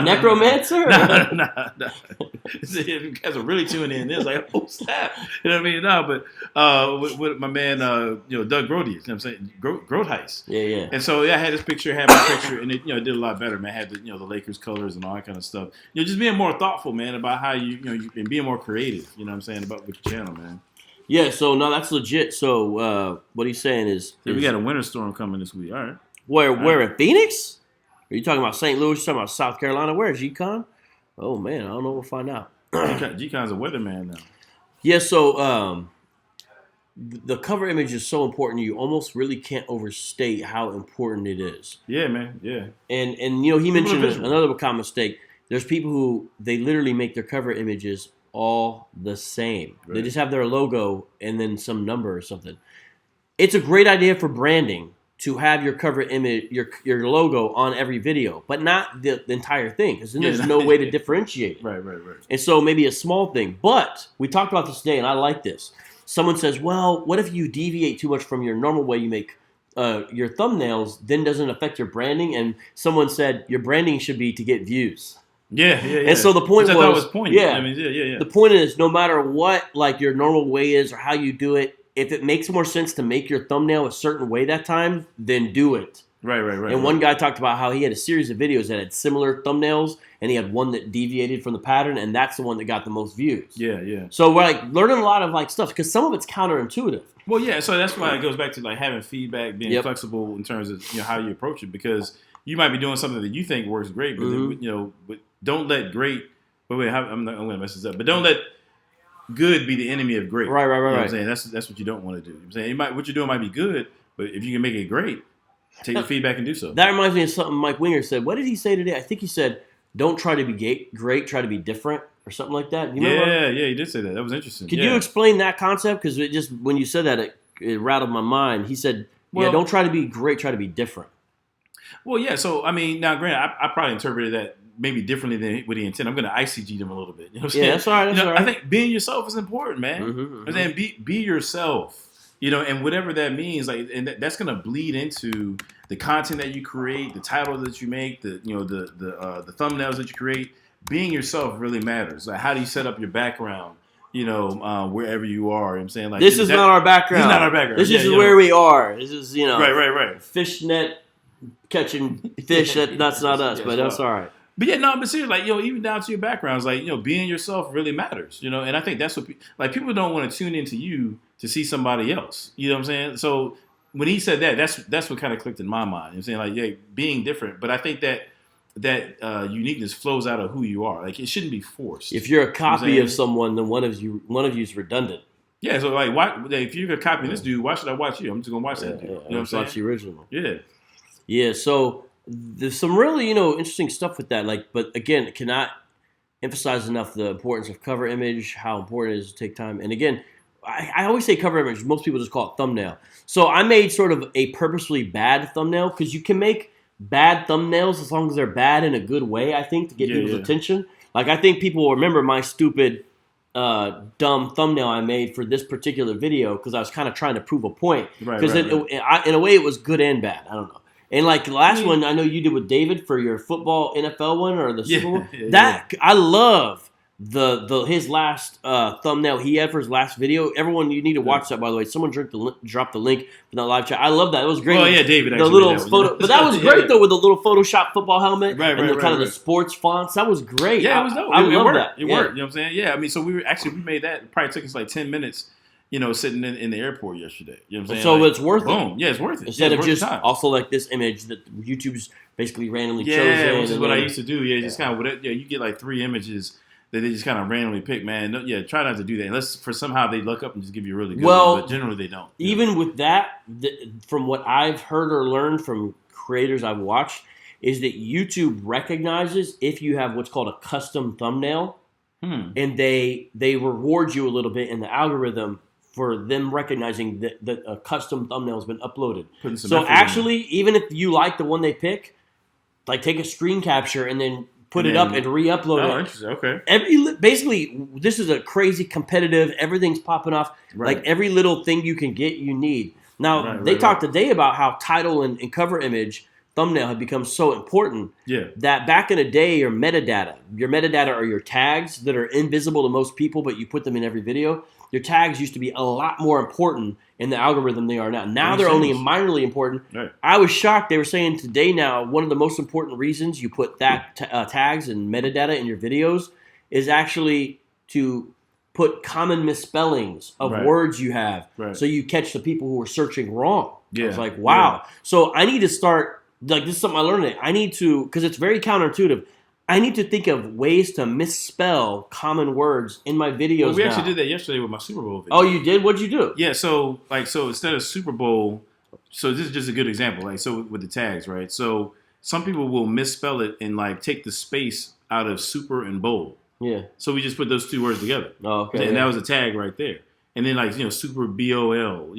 necromancer? No. You guys are really tuning in. It's like, oh, snap. You know what I mean? No, but with my man, Doug Grody, you know what I'm saying? Grotheis. Yeah. And so, I had this picture, had my picture, and it, did a lot better, man. I had the Lakers colors and all that kind of stuff. Just being more thoughtful, man, about how you and being more creative, you know what I'm saying, about with your channel, man. Yeah, so, no, that's legit. So, what he's saying is... we got a winter storm coming this week. All right. Where in Phoenix? Are you talking about St. Louis? You're talking about South Carolina? Where is G-Con? Oh, man, I don't know. We'll find out. G-Con's a weatherman now. Yeah, so the cover image is so important. You almost really can't overstate how important it is. Yeah, man, yeah. And he mentioned another common mistake. There's people who, they literally make their cover images all the same. Right. They just have their logo and then some number or something. It's a great idea for branding to have your cover image, your logo on every video, but not the entire thing, because then there's no way to differentiate. Right. And so maybe a small thing. But we talked about this today, and I like this. Someone says, well, what if you deviate too much from your normal way you make your thumbnails, then doesn't affect your branding? And someone said, your branding should be to get views. Yeah. And so the point was pointed. Yeah. I mean, yeah. The point is, no matter what, like, your normal way is or how you do it, if it makes more sense to make your thumbnail a certain way that time, then do it. Right. And one guy talked about how he had a series of videos that had similar thumbnails, and he had one that deviated from the pattern, and that's the one that got the most views. Yeah. So we're like learning a lot of like stuff, because some of it's counterintuitive. Well, yeah. So that's why it goes back to like having feedback, being flexible in terms of how you approach it, because you might be doing something that you think works great, but then, but don't let great. Wait, I'm going to mess this up, but don't let good be the enemy of great. Right. You know what I'm saying? That's what you don't want to do. You know what I'm saying what you're doing might be good, but if you can make it great, take the feedback and do so. That reminds me of something Mike Winger said. What did he say today? I think he said, don't try to be great, try to be different, or something like that. You remember? Yeah, he did say that. That was interesting. Could you explain that concept? Because it just, when you said that, it rattled my mind. He said, don't try to be great, try to be different. Well, yeah. So, I mean, now, granted, I probably interpreted that maybe differently than with the intent. I'm going to ICG them a little bit. You know what I'm saying? Yeah, that's all right. All right. I think being yourself is important, man. And then be yourself. And whatever that means, like, and that's going to bleed into the content that you create, the title that you make, the thumbnails that you create. Being yourself really matters. Like, how do you set up your background? Wherever you are. You know what I'm saying, like, this is not our background. This is not our background. This is where we are. This is right. Fishnet catching fish. That's not us, but that's all right. But yeah, no, but seriously, like, even down to your backgrounds, like, being yourself really matters, and I think that's what, like, people don't want to tune into you to see somebody else, you know what I'm saying? So when he said that, that's what kind of clicked in my mind, you know what I'm saying? Like, yeah, being different, but I think that uniqueness flows out of who you are. Like it shouldn't be forced. If you're a copy of someone, then one of you is redundant. Yeah, so like, why? If you're gonna copy this dude, why should I watch you? I'm just gonna watch that dude. Yeah, you know what I'm saying? Watch the original. Yeah. Yeah. So there's some really interesting stuff with that. Like, but again, cannot emphasize enough the importance of cover image, how important it is to take time. And again, I always say cover image. Most people just call it thumbnail. So I made sort of a purposely bad thumbnail because you can make bad thumbnails as long as they're bad in a good way, I think, to get people's attention. Like, I think people will remember my stupid, dumb thumbnail I made for this particular video because I was kind of trying to prove a point. Because in a way, it was good and bad. I don't know. And like the last one I know you did with David for your football NFL one or the Super Bowl. I love his last thumbnail he had for his last video. Everyone, you need to watch that, by the way. Someone dropped the link from that live chat. I love that. It was great. Oh yeah, David. The little photo, but that was great though with the little Photoshop football helmet and the sports fonts. That was great. Yeah, it was dope. I love worked. that. It worked. You know what I'm saying? Yeah. I mean, so we made that. It probably took us like 10 minutes. Sitting in the airport yesterday. You know what I'm saying? So like, it's worth boom. it. Yeah, it's worth it. Instead of just also like this image that YouTube's basically randomly chosen. Yeah, which is what I used to do. Yeah, just kind of you get like 3 images that they just kind of randomly pick. Man, try not to do that unless for somehow they look up and just give you a really good one, but generally they don't. Even with that, from what I've heard or learned from creators I've watched, is that YouTube recognizes if you have what's called a custom thumbnail, and they reward you a little bit in the algorithm for them recognizing that a custom thumbnail has been uploaded. So actually, even if you like the one they pick, like take a screen capture and then put it up and re-upload it. Oh, interesting. Okay. Basically, this is a crazy competitive, everything's popping off. Right. Like every little thing you can get, you need. Now, they talked today about how title and cover image thumbnail have become so important that back in the day, your metadata are your tags that are invisible to most people, but you put them in every video. Your tags used to be a lot more important in the algorithm than they are now. Now they're only minorly important. Right. I was shocked. They were saying today now one of the most important reasons you put that tags and metadata in your videos is actually to put common misspellings of words you have so you catch the people who are searching wrong. I was like, wow. So I need to start, like this is something I learned today. I need to, because it's very counterintuitive, I need to think of ways to misspell common words in my videos. Well, we actually did that yesterday with my Super Bowl video. Oh, you did? What'd you do? Yeah, so instead of Super Bowl, so this is just a good example. Like so with the tags, right? So some people will misspell it and like take the space out of super and bowl. Yeah. So we just put those 2 words together. Oh, okay. And that was a tag right there. And then like super BOL,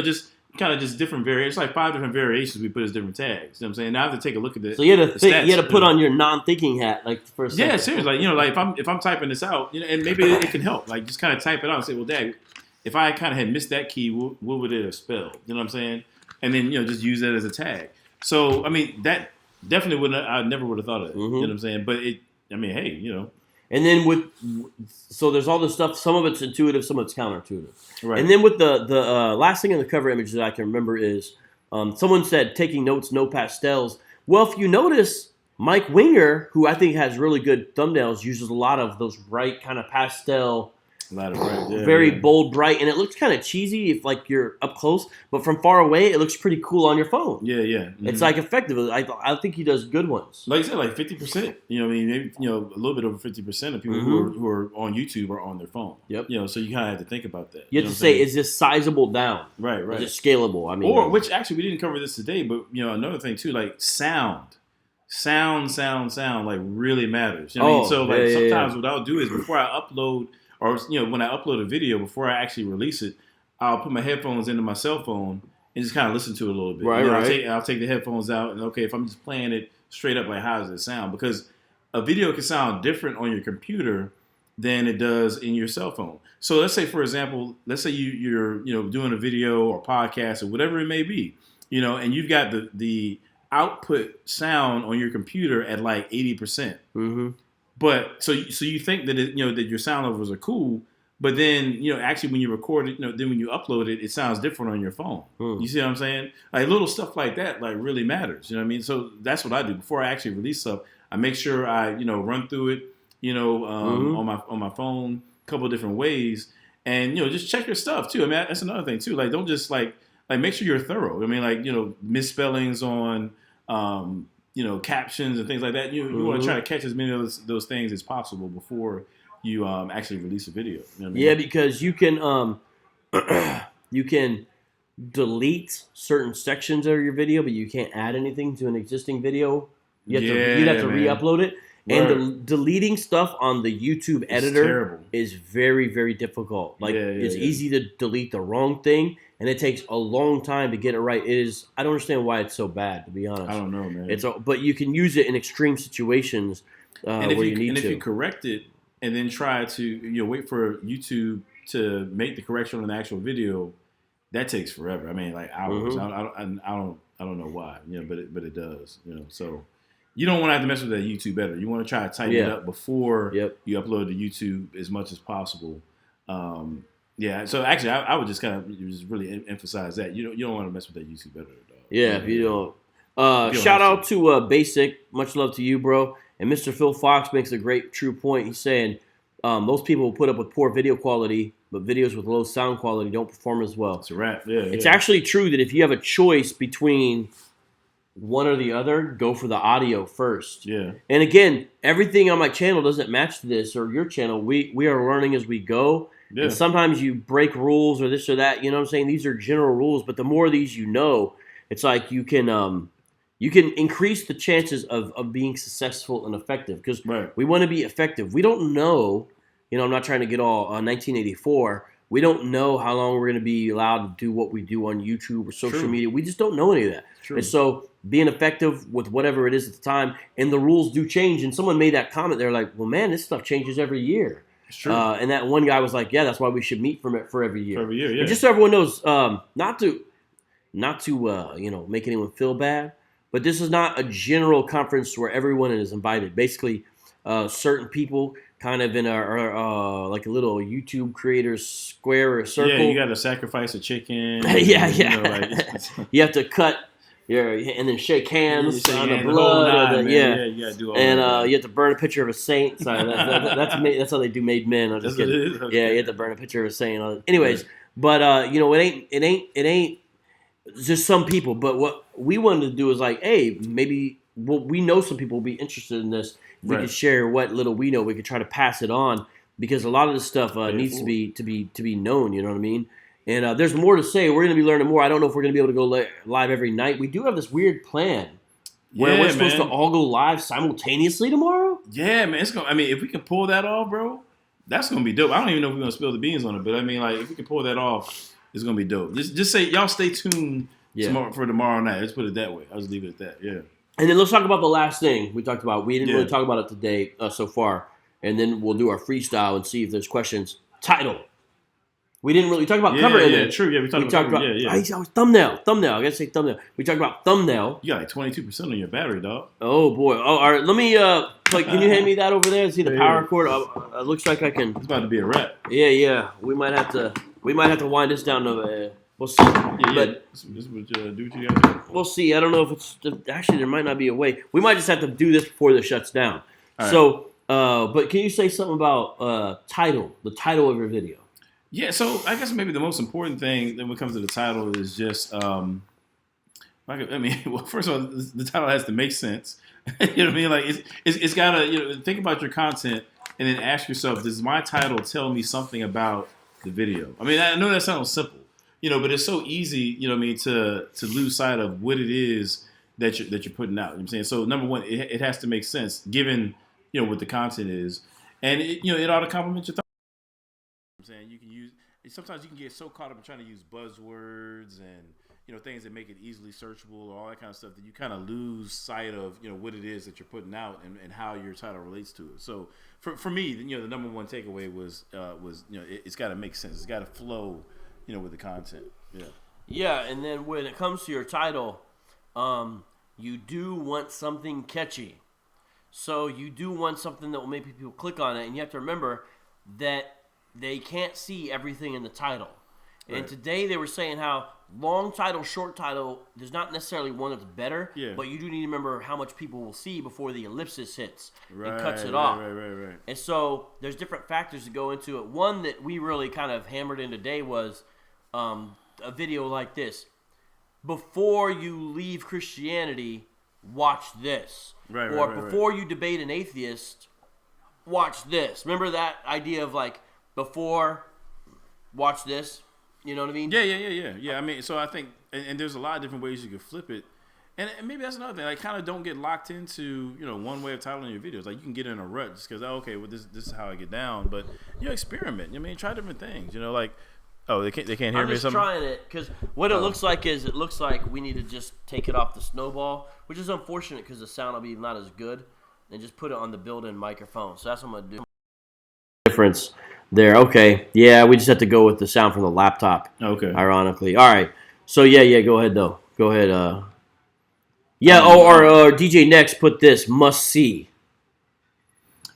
just kind of just different variations. It's like 5 different variations we put as different tags. You know what I'm saying? Now I have to take a look at this. So you had to put on your non-thinking hat, like for a second. Yeah, seriously. Like if I'm typing this out, and maybe it can help. Like just kind of type it out and say, well, Dad, if I kind of had missed that key, what would it have spelled? You know what I'm saying? And then just use that as a tag. So I mean that definitely I never would have thought of it. You know what I'm saying? But hey. And then so there's all this stuff. Some of it's intuitive, some of it's counterintuitive. Right. And then with the last thing in the cover image that I can remember is someone said taking notes, no pastels. Well, if you notice, Mike Winger, who I think has really good thumbnails, uses a lot of those bright kind of pastel. Very bold, bright, and it looks kind of cheesy if like you're up close, but from far away, it looks pretty cool on your phone. Yeah. Mm-hmm. It's like effective. I think he does good ones. Like I said, like 50%. Maybe a little bit over 50% of people who are on YouTube are on their phone. Yep. So you kind of have to think about that. You have to say, is this sizable down? Right. Is it scalable? I mean, which actually we didn't cover this today, but another thing too, like sound, like really matters. You know what I mean? So sometimes what I'll do is before I upload. Or when I upload a video, before I actually release it, I'll put my headphones into my cell phone and just kind of listen to it a little bit. Right. I'll take the headphones out and if I'm just playing it straight up, like how does it sound? Because a video can sound different on your computer than it does in your cell phone. So let's say, for example, you're doing a video or podcast or whatever it may be, and you've got the output sound on your computer at like 80%. But so you think that that your sound levels are cool, but then actually when you record it, then when you upload it, it sounds different on your phone. You see what I'm saying? Like little stuff like that, like really matters. You know what I mean? So that's what I do before I actually release stuff. I make sure I run through it, on my phone, a couple of different ways, and just check your stuff too. I mean that's another thing too. Like don't just like make sure you're thorough. I mean misspellings on captions and things like that. You want to try to catch as many of those things as possible before you actually release a video. You know what I mean? Yeah, because you can you can delete certain sections of your video, but you can't add anything to an existing video. You'd have to re-upload it. And deleting stuff on the YouTube editor is very, very difficult. Like it's easy to delete the wrong thing, and it takes a long time to get it right. I don't understand why it's so bad, to be honest. I don't know, man. But you can use it in extreme situations where you need to. And if you correct it and then try to wait for YouTube to make the correction on the actual video, that takes forever. I mean, like hours. I don't know why. But it does. So. You don't want to have to mess with that YouTube editor. You want to try to tighten it up before you upload to YouTube as much as possible. So actually, I would just kind of just really emphasize that you don't want to mess with that YouTube editor, dog. Yeah, if you don't. Shout out to Basic. Much love to you, bro. And Mr. Phil Fox makes a great, true point. He's saying most people will put up with poor video quality, but videos with low sound quality don't perform as well. It's a wrap. Yeah, it's actually true that if you have a choice between one or the other, go for the audio first. Yeah. And again, everything on my channel doesn't match this or your channel. We are learning as we go. Yeah. And sometimes you break rules or this or that. You know what I'm saying? These are general rules, but the more of these it's like you can increase the chances of being successful and effective because we want to be effective. We don't know, I'm not trying to get all 1984. We don't know how long we're going to be allowed to do what we do on YouTube or social media. We just don't know any of that. True. And so being effective with whatever it is at the time, and the rules do change. And someone made that comment. They're like, well, man, this stuff changes every year. It's true. And that one guy was like, yeah, that's why we should meet for every year. For every year, yeah. And just so everyone knows, not to make anyone feel bad, but this is not a general conference where everyone is invited. Basically, certain people kind of in like a little YouTube creators square or circle. Yeah, you got to sacrifice a chicken. Yeah. You have to cut and then shake hands on the blood. You got to do all that. You have to burn a picture of a saint. Sorry, that's how they do made men. I'm just kidding. Okay. Yeah, you have to burn a picture of a saint. Anyways, but it ain't just some people. But what we wanted to do is like, hey, maybe we know some people will be interested in this. We could share what little we know. We could try to pass it on because a lot of this stuff needs to be known. You know what I mean? And there's more to say. We're going to be learning more. I don't know if we're going to be able to go live every night. We do have this weird plan where we're supposed to all go live simultaneously tomorrow. Yeah, man. If we can pull that off, bro, that's going to be dope. I don't even know if we're going to spill the beans on it, but if we can pull that off, it's going to be dope. Just say y'all stay tuned for tomorrow night. Let's put it that way. I'll just leave it at that. Yeah. And then let's talk about the last thing we talked about. We didn't really talk about it today so far. And then we'll do our freestyle and see if there's questions. Title. We didn't really talk about cover in there. True. Yeah, we talked about thumbnail. I gotta say thumbnail. We talked about thumbnail. You got like 22% on your battery, dog. Oh boy. Oh, all right. Let me can you hand me that over there? See the power cord? It looks like I can. It's about to be a wrap. Yeah. We might have to wind this down to. We'll see. But this would do what you got to do. We'll see. I don't know if it's actually there might not be a way. We might just have to do this before this shuts down. All right. So, but can you say something about title? The title of your video. Yeah. So I guess maybe the most important thing when it comes to the title is just well, first of all, the title has to make sense. You know what I mean? Like it's gotta think about your content and then ask yourself, does my title tell me something about the video? I mean, I know that sounds simple. But it's so easy, to lose sight of what it is that you're putting out. You know what I'm saying? So number one, it has to make sense given, what the content is. And it ought to complement your thoughts. I'm saying sometimes you can get so caught up in trying to use buzzwords and, things that make it easily searchable or all that kind of stuff that you kind of lose sight of, what it is that you're putting out and how your title relates to it. So for me, the number one takeaway was it's got to make sense. It's got to flow with the content. Yeah, and then when it comes to your title, you do want something catchy. So you do want something that will make people click on it, and you have to remember that they can't see everything in the title. Right. And today they were saying how long title, short title, there's not necessarily one that's better, but you do need to remember how much people will see before the ellipsis hits and cuts it off. Right. And so there's different factors that go into it. One that we really kind of hammered in today was a video like this. Before you leave Christianity, watch this. Right, or right, before you debate an atheist, watch this. Remember that idea of like before, watch this. You know what I mean? Yeah. I mean, so I think, and there's a lot of different ways you could flip it. And maybe that's another thing. Like, kind of don't get locked into, one way of titling your videos. Like, you can get in a rut just because, this is how I get down. But, experiment. I mean, try different things. Like, they can't hear me or I'm just something? trying it because what it looks like is it looks like we need to just take it off the snowball, which is unfortunate because the sound will be not as good, and just put it on the built-in microphone. So that's what I'm going to do. Difference there. Okay. Yeah, we just have to go with the sound from the laptop. Okay. Ironically. All right. So, yeah, go ahead, though. Go ahead. Or DJ Next put this, must see.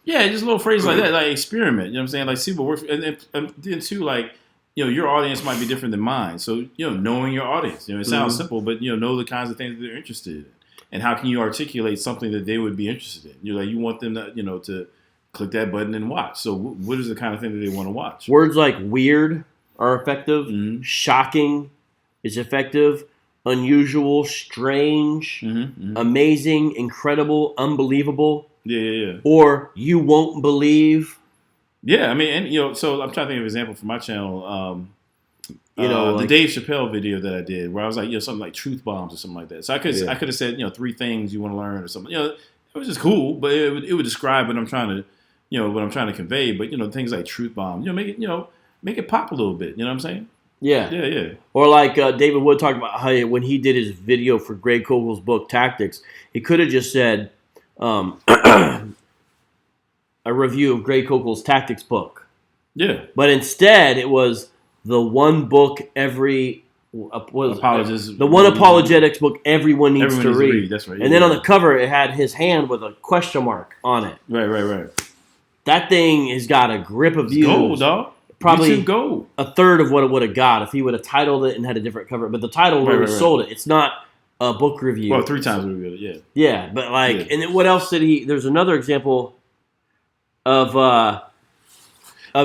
Yeah, just little phrases like that, like experiment. You know what I'm saying? Like, see what works. And then, too, like, your audience might be different than mine. So, knowing your audience. It sounds simple, but, know the kinds of things that they're interested in. And how can you articulate something that they would be interested in? You want them to, to click that button and watch. So, what is the kind of thing that they want to watch? Words like weird are effective. Mm-hmm. Shocking is effective. Unusual, strange, amazing, incredible, unbelievable. Yeah. Or you won't believe. Yeah, I mean, and so I'm trying to think of an example for my channel. Like, the Dave Chappelle video that I did, where I was like, something like truth bombs or something like that. So I could have said, 3 things you want to learn or something. It was just cool, but it would describe what I'm trying to convey. But things like truth bomb, make it pop a little bit. You know what I'm saying? Yeah. Or like David Wood talked about how when he did his video for Greg Kogel's book Tactics, he could have just said a review of Greg Kogel's Tactics book. Yeah. But instead, it was the one book the one apologetics book everyone needs to read. That's right. And then on the cover, it had his hand with a question mark on it. Right. That thing has got a grip of views. Gold, dog. Probably gold. A third of what it would have got if he would have titled it and had a different cover. But the title really sold it. It's not a book review. Well, 3 times we read it, yeah. Yeah, but and then what else did he? There's another example of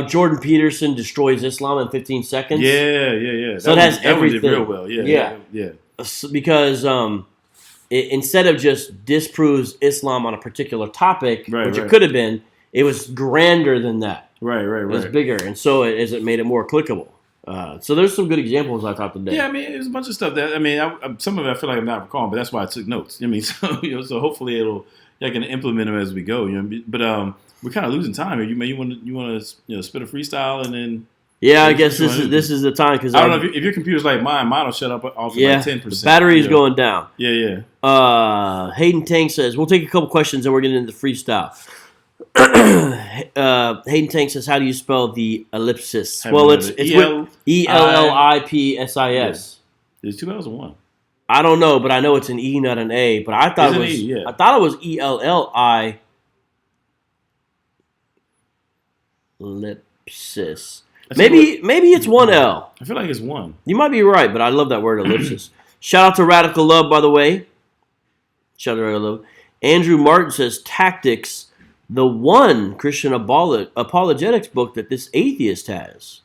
Jordan Peterson destroys Islam in 15 seconds. Yeah. So it has everything. That one did real well. Yeah. Because instead of just disproves Islam on a particular topic, which it could have been, it was grander than that. Right. It was bigger, and so it made it more clickable. So there's some good examples I thought today. Yeah, I mean, there's a bunch of stuff that some of it I feel like I'm not recalling, but that's why I took notes. I mean, so so hopefully I can implement them as we go. But we're kind of losing time here. You want to spit a freestyle and then. Yeah, I guess this is the time because I don't know if your computer's like mine will shut up off like 10%. The battery's going down. Yeah. Hayden Tank says we'll take a couple questions and we're getting into freestyle. Hayden Tank says, how do you spell the ellipsis? Well, it's Ellipsis. There's 2 L's and 1. I don't know, but I know it's an E, not an A. But I thought I thought it was Elli. Ellipsis. Maybe it's 1 L. I feel like it's 1. You might be right, but I love that word ellipsis. Shout out to Radical Love, by the way. Shout out to Radical Love. Andrew Martin says Tactics. The one Christian apologetics book that this atheist has.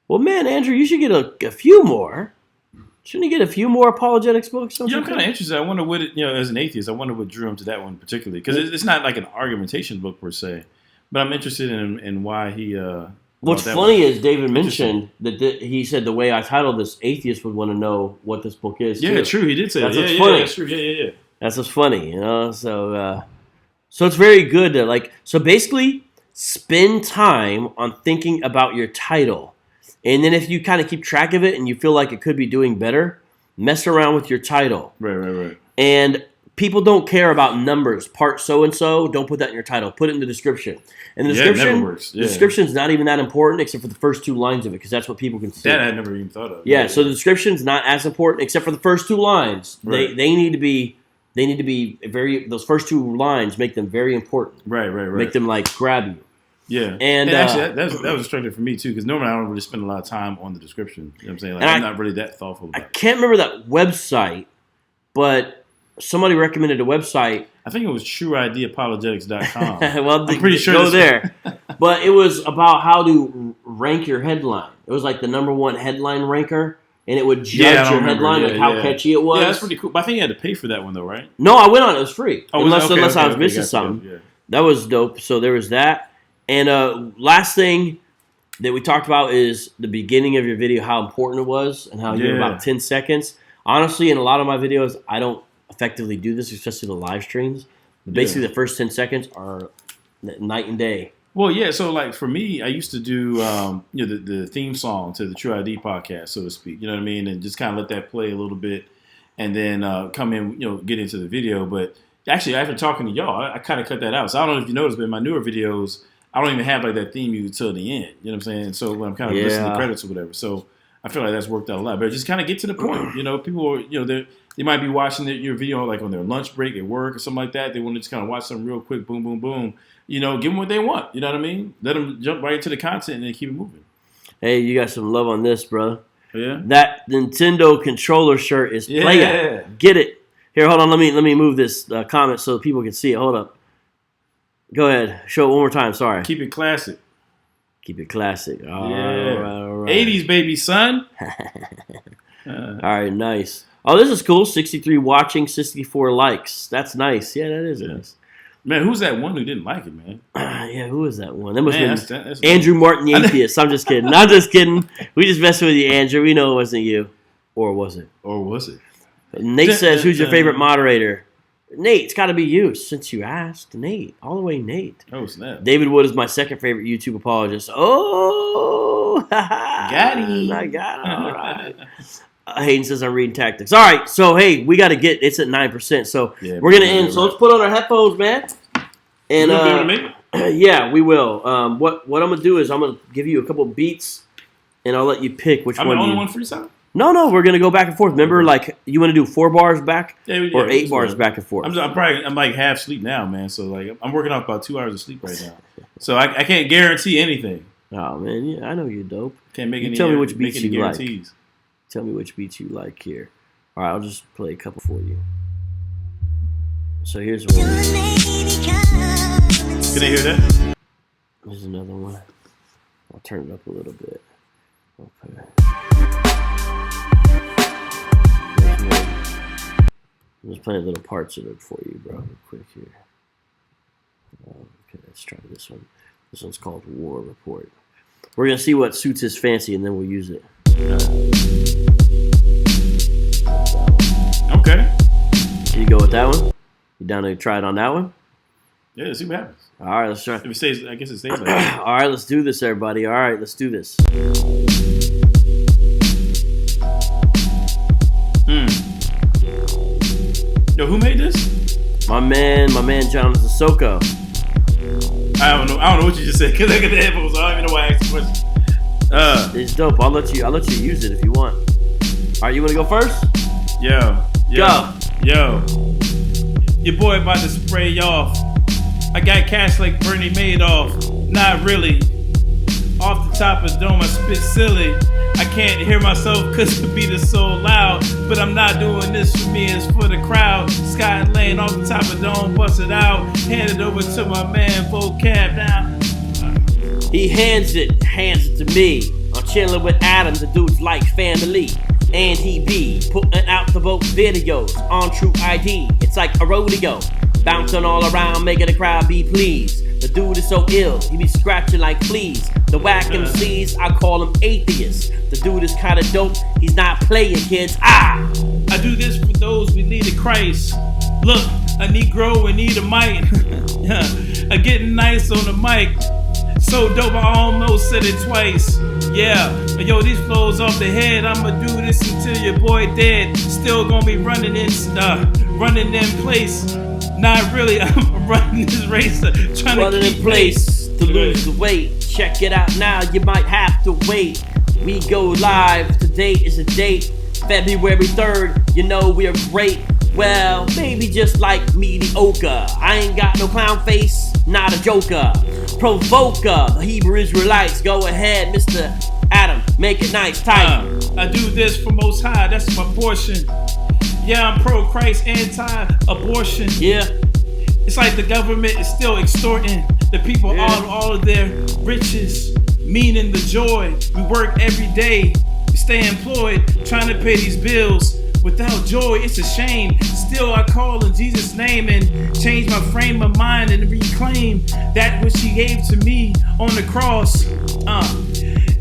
Well, man, Andrew, you should get a few more. Shouldn't you get a few more apologetics books? I'm kind of interested. I wonder what as an atheist, I wonder what drew him to that one particularly, because it's not like an argumentation book per se, but I'm interested in why he. What's funny is David mentioned that he said the way I titled this, atheists would want to know what this book is. Yeah, true. He did say that. That's funny. That's true. Yeah. That's what's funny, So it's very good to so basically spend time on thinking about your title. And then if you kind of keep track of it and you feel like it could be doing better, mess around with your title. Right. And people don't care about numbers. Part so-and-so, don't put that in your title. Put it in the description. And the description, it never works. Yeah. The description's not even that important except for the first 2 lines of it because that's what people can see. That I never even thought of. Yeah, so the description's not as important except for the first 2 lines. Right. They need to be those first 2 lines make them very important. Right. Make them grab you. Yeah. And actually, that was a strength for me too, because normally I don't really spend a lot of time on the description. You know what I'm saying? I'm not really that thoughtful about it. I can't remember that website, but somebody recommended a website. I think it was tru-id apologetics.com. Well, I'm pretty sure. Go there. But it was about how to rank your headline. It was like the number 1 headline ranker and it would judge your headline, like how catchy it was. Yeah, that's pretty cool. But I think you had to pay for that one, though, right? No, I went on it. It was free. Oh, unless I was missing something. Yeah. That was dope. So there was that. And last thing that we talked about is the beginning of your video, how important it was, and how you have about 10 seconds. Honestly, in a lot of my videos, I don't effectively do this, especially the live streams. But basically, the first 10 seconds are night and day. Well, yeah. So, like for me, I used to do the theme song to the tru-id podcast, so to speak. You know what I mean, and just kind of let that play a little bit, and then come in, get into the video. But actually, after talking to y'all, I kind of cut that out. So I don't know if you noticed, but in my newer videos, I don't even have like that theme music till the end. You know what I'm saying? So when I'm kind of listening to credits or whatever. So I feel like that's worked out a lot. But just kind of get to the point. People are, they might be watching your video like on their lunch break at work or something like that. They want to just kind of watch something real quick, boom, boom, boom. Give them what they want. You know what I mean? Let them jump right into the content and then keep it moving. Hey, you got some love on this, brother. Yeah. That Nintendo controller shirt is player. Get it. Here, hold on. Let me move this comment so people can see it. Hold up. Go ahead. Show it one more time. Sorry. Keep it classic. Keep it classic. All right. 80s, baby, son. All right, nice. Oh, this is cool. 63 watching, 64 likes. That's nice. Yeah, that is nice. Man, who's that one who didn't like it, man? Yeah, who is that one? That must be Andrew Martin, the atheist. I'm just kidding. I'm just kidding. We just messing with you, Andrew. We know it wasn't you. Or was it? Nate says, who's your favorite moderator? Nate, it's got to be you since you asked. Nate. All the way Nate. Oh, snap. David Wood is my second favorite YouTube apologist. Oh! Got him. I got him. All right. Hayden says I'm reading tactics. All right, so hey, we got to get. It's at 9%, so we're gonna end. So let's put on our headphones, man. And yeah, we will. What I'm gonna do is I'm gonna give you a couple beats, and I'll let you pick which one. I'm the only one freestyle. No, we're gonna go back and forth. Remember, like you want to do 4 bars back or 8 bars back and forth. I'm like half sleep now, man. So like I'm working off about 2 hours of sleep right now. So I can't guarantee anything. Oh man, yeah, I know you're dope. Can't make any. Tell me which beats you guarantees. Like. Tell me which beats you like here. All right, I'll just play a couple for you. So here's one. Can they hear that? There's another one. I'll turn it up a little bit. Okay. I'm just playing little parts of it for you, bro. Real quick here. Okay, let's try this one. This one's called War Report. We're going to see what suits his fancy, and then we'll use it. Okay. Can you go with that one? You down to try it on that one? Yeah, see what happens. All right, let's try. If it stays, I guess it stays like that. All right, let's do this, everybody. All right, let's do this. Yo, who made this? My man, Jonathan Soko. I don't know what you just said. Cause I got the headphones on. I don't even know why I asked the question. It's dope. I'll let you use it if you want. All right, you want to go first? Yo. Go. Your boy about to spray you off. I got cash like Bernie Madoff. Not really. Off the top of the dome, I spit silly. I can't hear myself cause the beat is so loud. But I'm not doing this for me, it's for the crowd. Sky laying off the top of the dome, bust it out. Hand it over to my man, Vocab now. He hands it to me. I'm chilling with Adam, the dude's like family. And he be putting out the both videos on tru-id. It's like a rodeo, bouncing all around, making the crowd be pleased. The dude is so ill, he be scratching like fleas. The whack MCs, I call him atheists. The dude is kinda dope, he's not playing, kids. I do this for those we need a Christ. Look, a Negro and need a mic. I getting nice on the mic. So dope, I almost said it twice. Yeah, yo, these flows off the head. I'ma do this until your boy dead. Still gonna be running in place. Not really, I'm running this race, trying to keep in place to lose the weight. Check it out now, you might have to wait. We go live, today is a date, February 3rd, you know we are great. Well, maybe just like mediocre. I ain't got no clown face, not a joker. Provoker, the Hebrew Israelites, go ahead, Mr. Adam, make it nice, tight. I do this for Most High, that's my portion. Yeah, I'm pro-Christ, anti-abortion. Yeah. It's like the government is still extorting the people all of their riches, meaning the joy. We work every day. We stay employed, trying to pay these bills. Without joy, it's a shame. Still, I call in Jesus' name and change my frame of mind and reclaim that which He gave to me on the cross.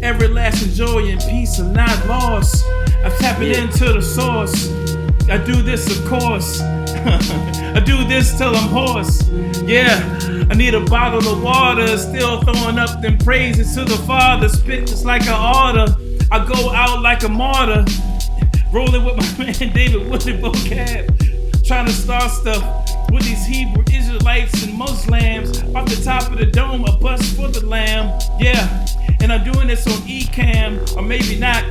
Everlasting joy and peace are not lost. I'm tapping into the source. I do this, of course. I do this till I'm hoarse. Yeah, I need a bottle of water. Still throwing up them praises to the Father. Spit just like an order. I go out like a martyr. Rolling with my man David Woodard Vocab. Trying to start stuff with these Hebrew Israelites and Muslims. Off the top of the dome, a bus for the lamb. Yeah, and I'm doing this on Ecamm, or maybe not.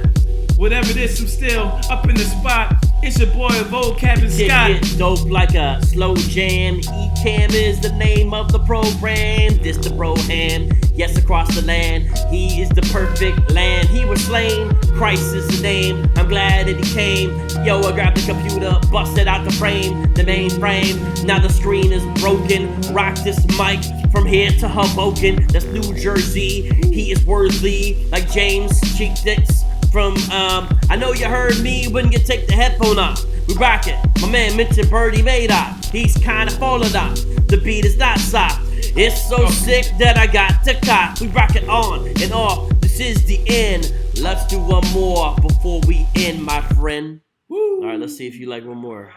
Whatever it is, I'm still up in the spot. It's your boy Vocab and Scott. Get dope like a slow jam. Ecamm is the name of the program. This the bro ham. Yes, across the land, he is the perfect land. He was slain. Christ is the name. I'm glad that he came. Yo, I grabbed the computer, busted out the frame, the main frame. Now the screen is broken. Rock this mic from here to Hoboken. That's New Jersey. He is worthy like James Cheek Dicks. From, I know you heard me when you take the headphone off. We rock it. My man mentioned Birdie Madoff. He's kinda falling off. The beat is not soft. It's so sick that I got to cop. We rock it on and off. This is the end. Let's do one more before we end, my friend. Woo. All right, let's see if you like one more.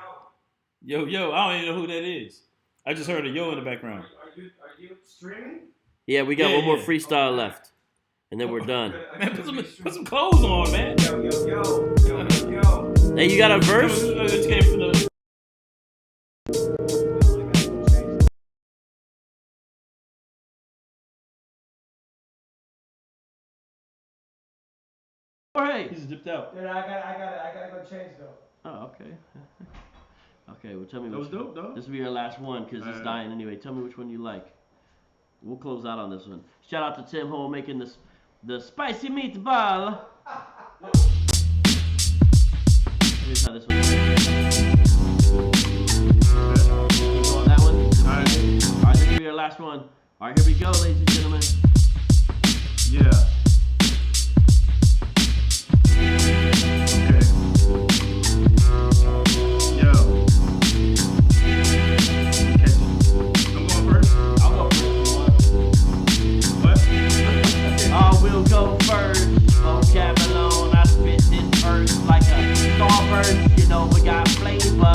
Yo, I don't even know who that is. I just heard a yo in the background. Are you streaming? Yeah, we got Yeah, one more yeah. freestyle left. And then we're done. Man, put some clothes on, man. Yo. Hey, you got a verse? It came from the... Hey. He's dipped out. Dude, I gotta go change though. Oh, okay. Okay, well tell me That was dope, dog. This will be your last one because it's dying anyway. Tell me which one you like. We'll close out on this one. Shout out to Tim Ho making the spicy meatball. Here's how this one goes. You go on that one? Alright, this will be your last one. Alright, here we go, ladies and gentlemen. Yeah. Okay. Yo. Catch it. I'm going first. I'll go first. What? I will go first. Vocab Malone. I spit this verse like a starburst. You know we got flavor.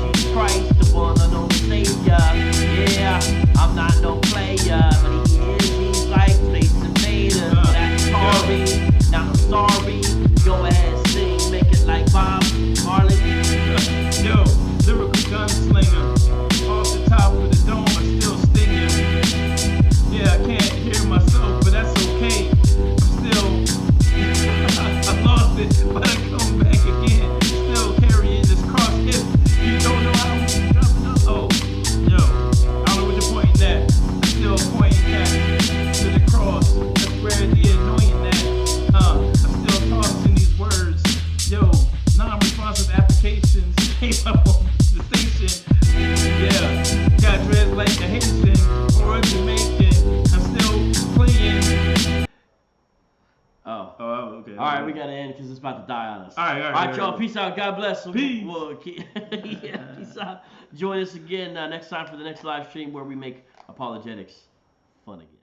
Jesus Christ, the one and only Savior. Yeah, I'm not no player, but he is. He's like Space Invader. That's sorry. Now I'm sorry. Go ahead, sing, make it like Bob Marley. Yo, lyrical gunslinger. Off the top of the dome, I'm still stinging. Yeah, I can't hear myself, but that's okay. I'm still, I lost it, but I come back again. Still carrying this cross hip. You don't know how I'm dropping up. Oh, yo, I don't know what you're pointing at. I'm still pointing at to the cross. That's where the annoying at. I'm still tossing these words. Yo, non-responsive applications came up on the station. Yeah, got dressed like a Haitian or a Jamaican. I'm still playing. Oh. Oh, okay. Alright, we gotta end because it's about to die on us. Alright, y'all. Peace out. God bless. Peace. Yeah, peace out. Join us again next time for the next live stream where we make apologetics fun again.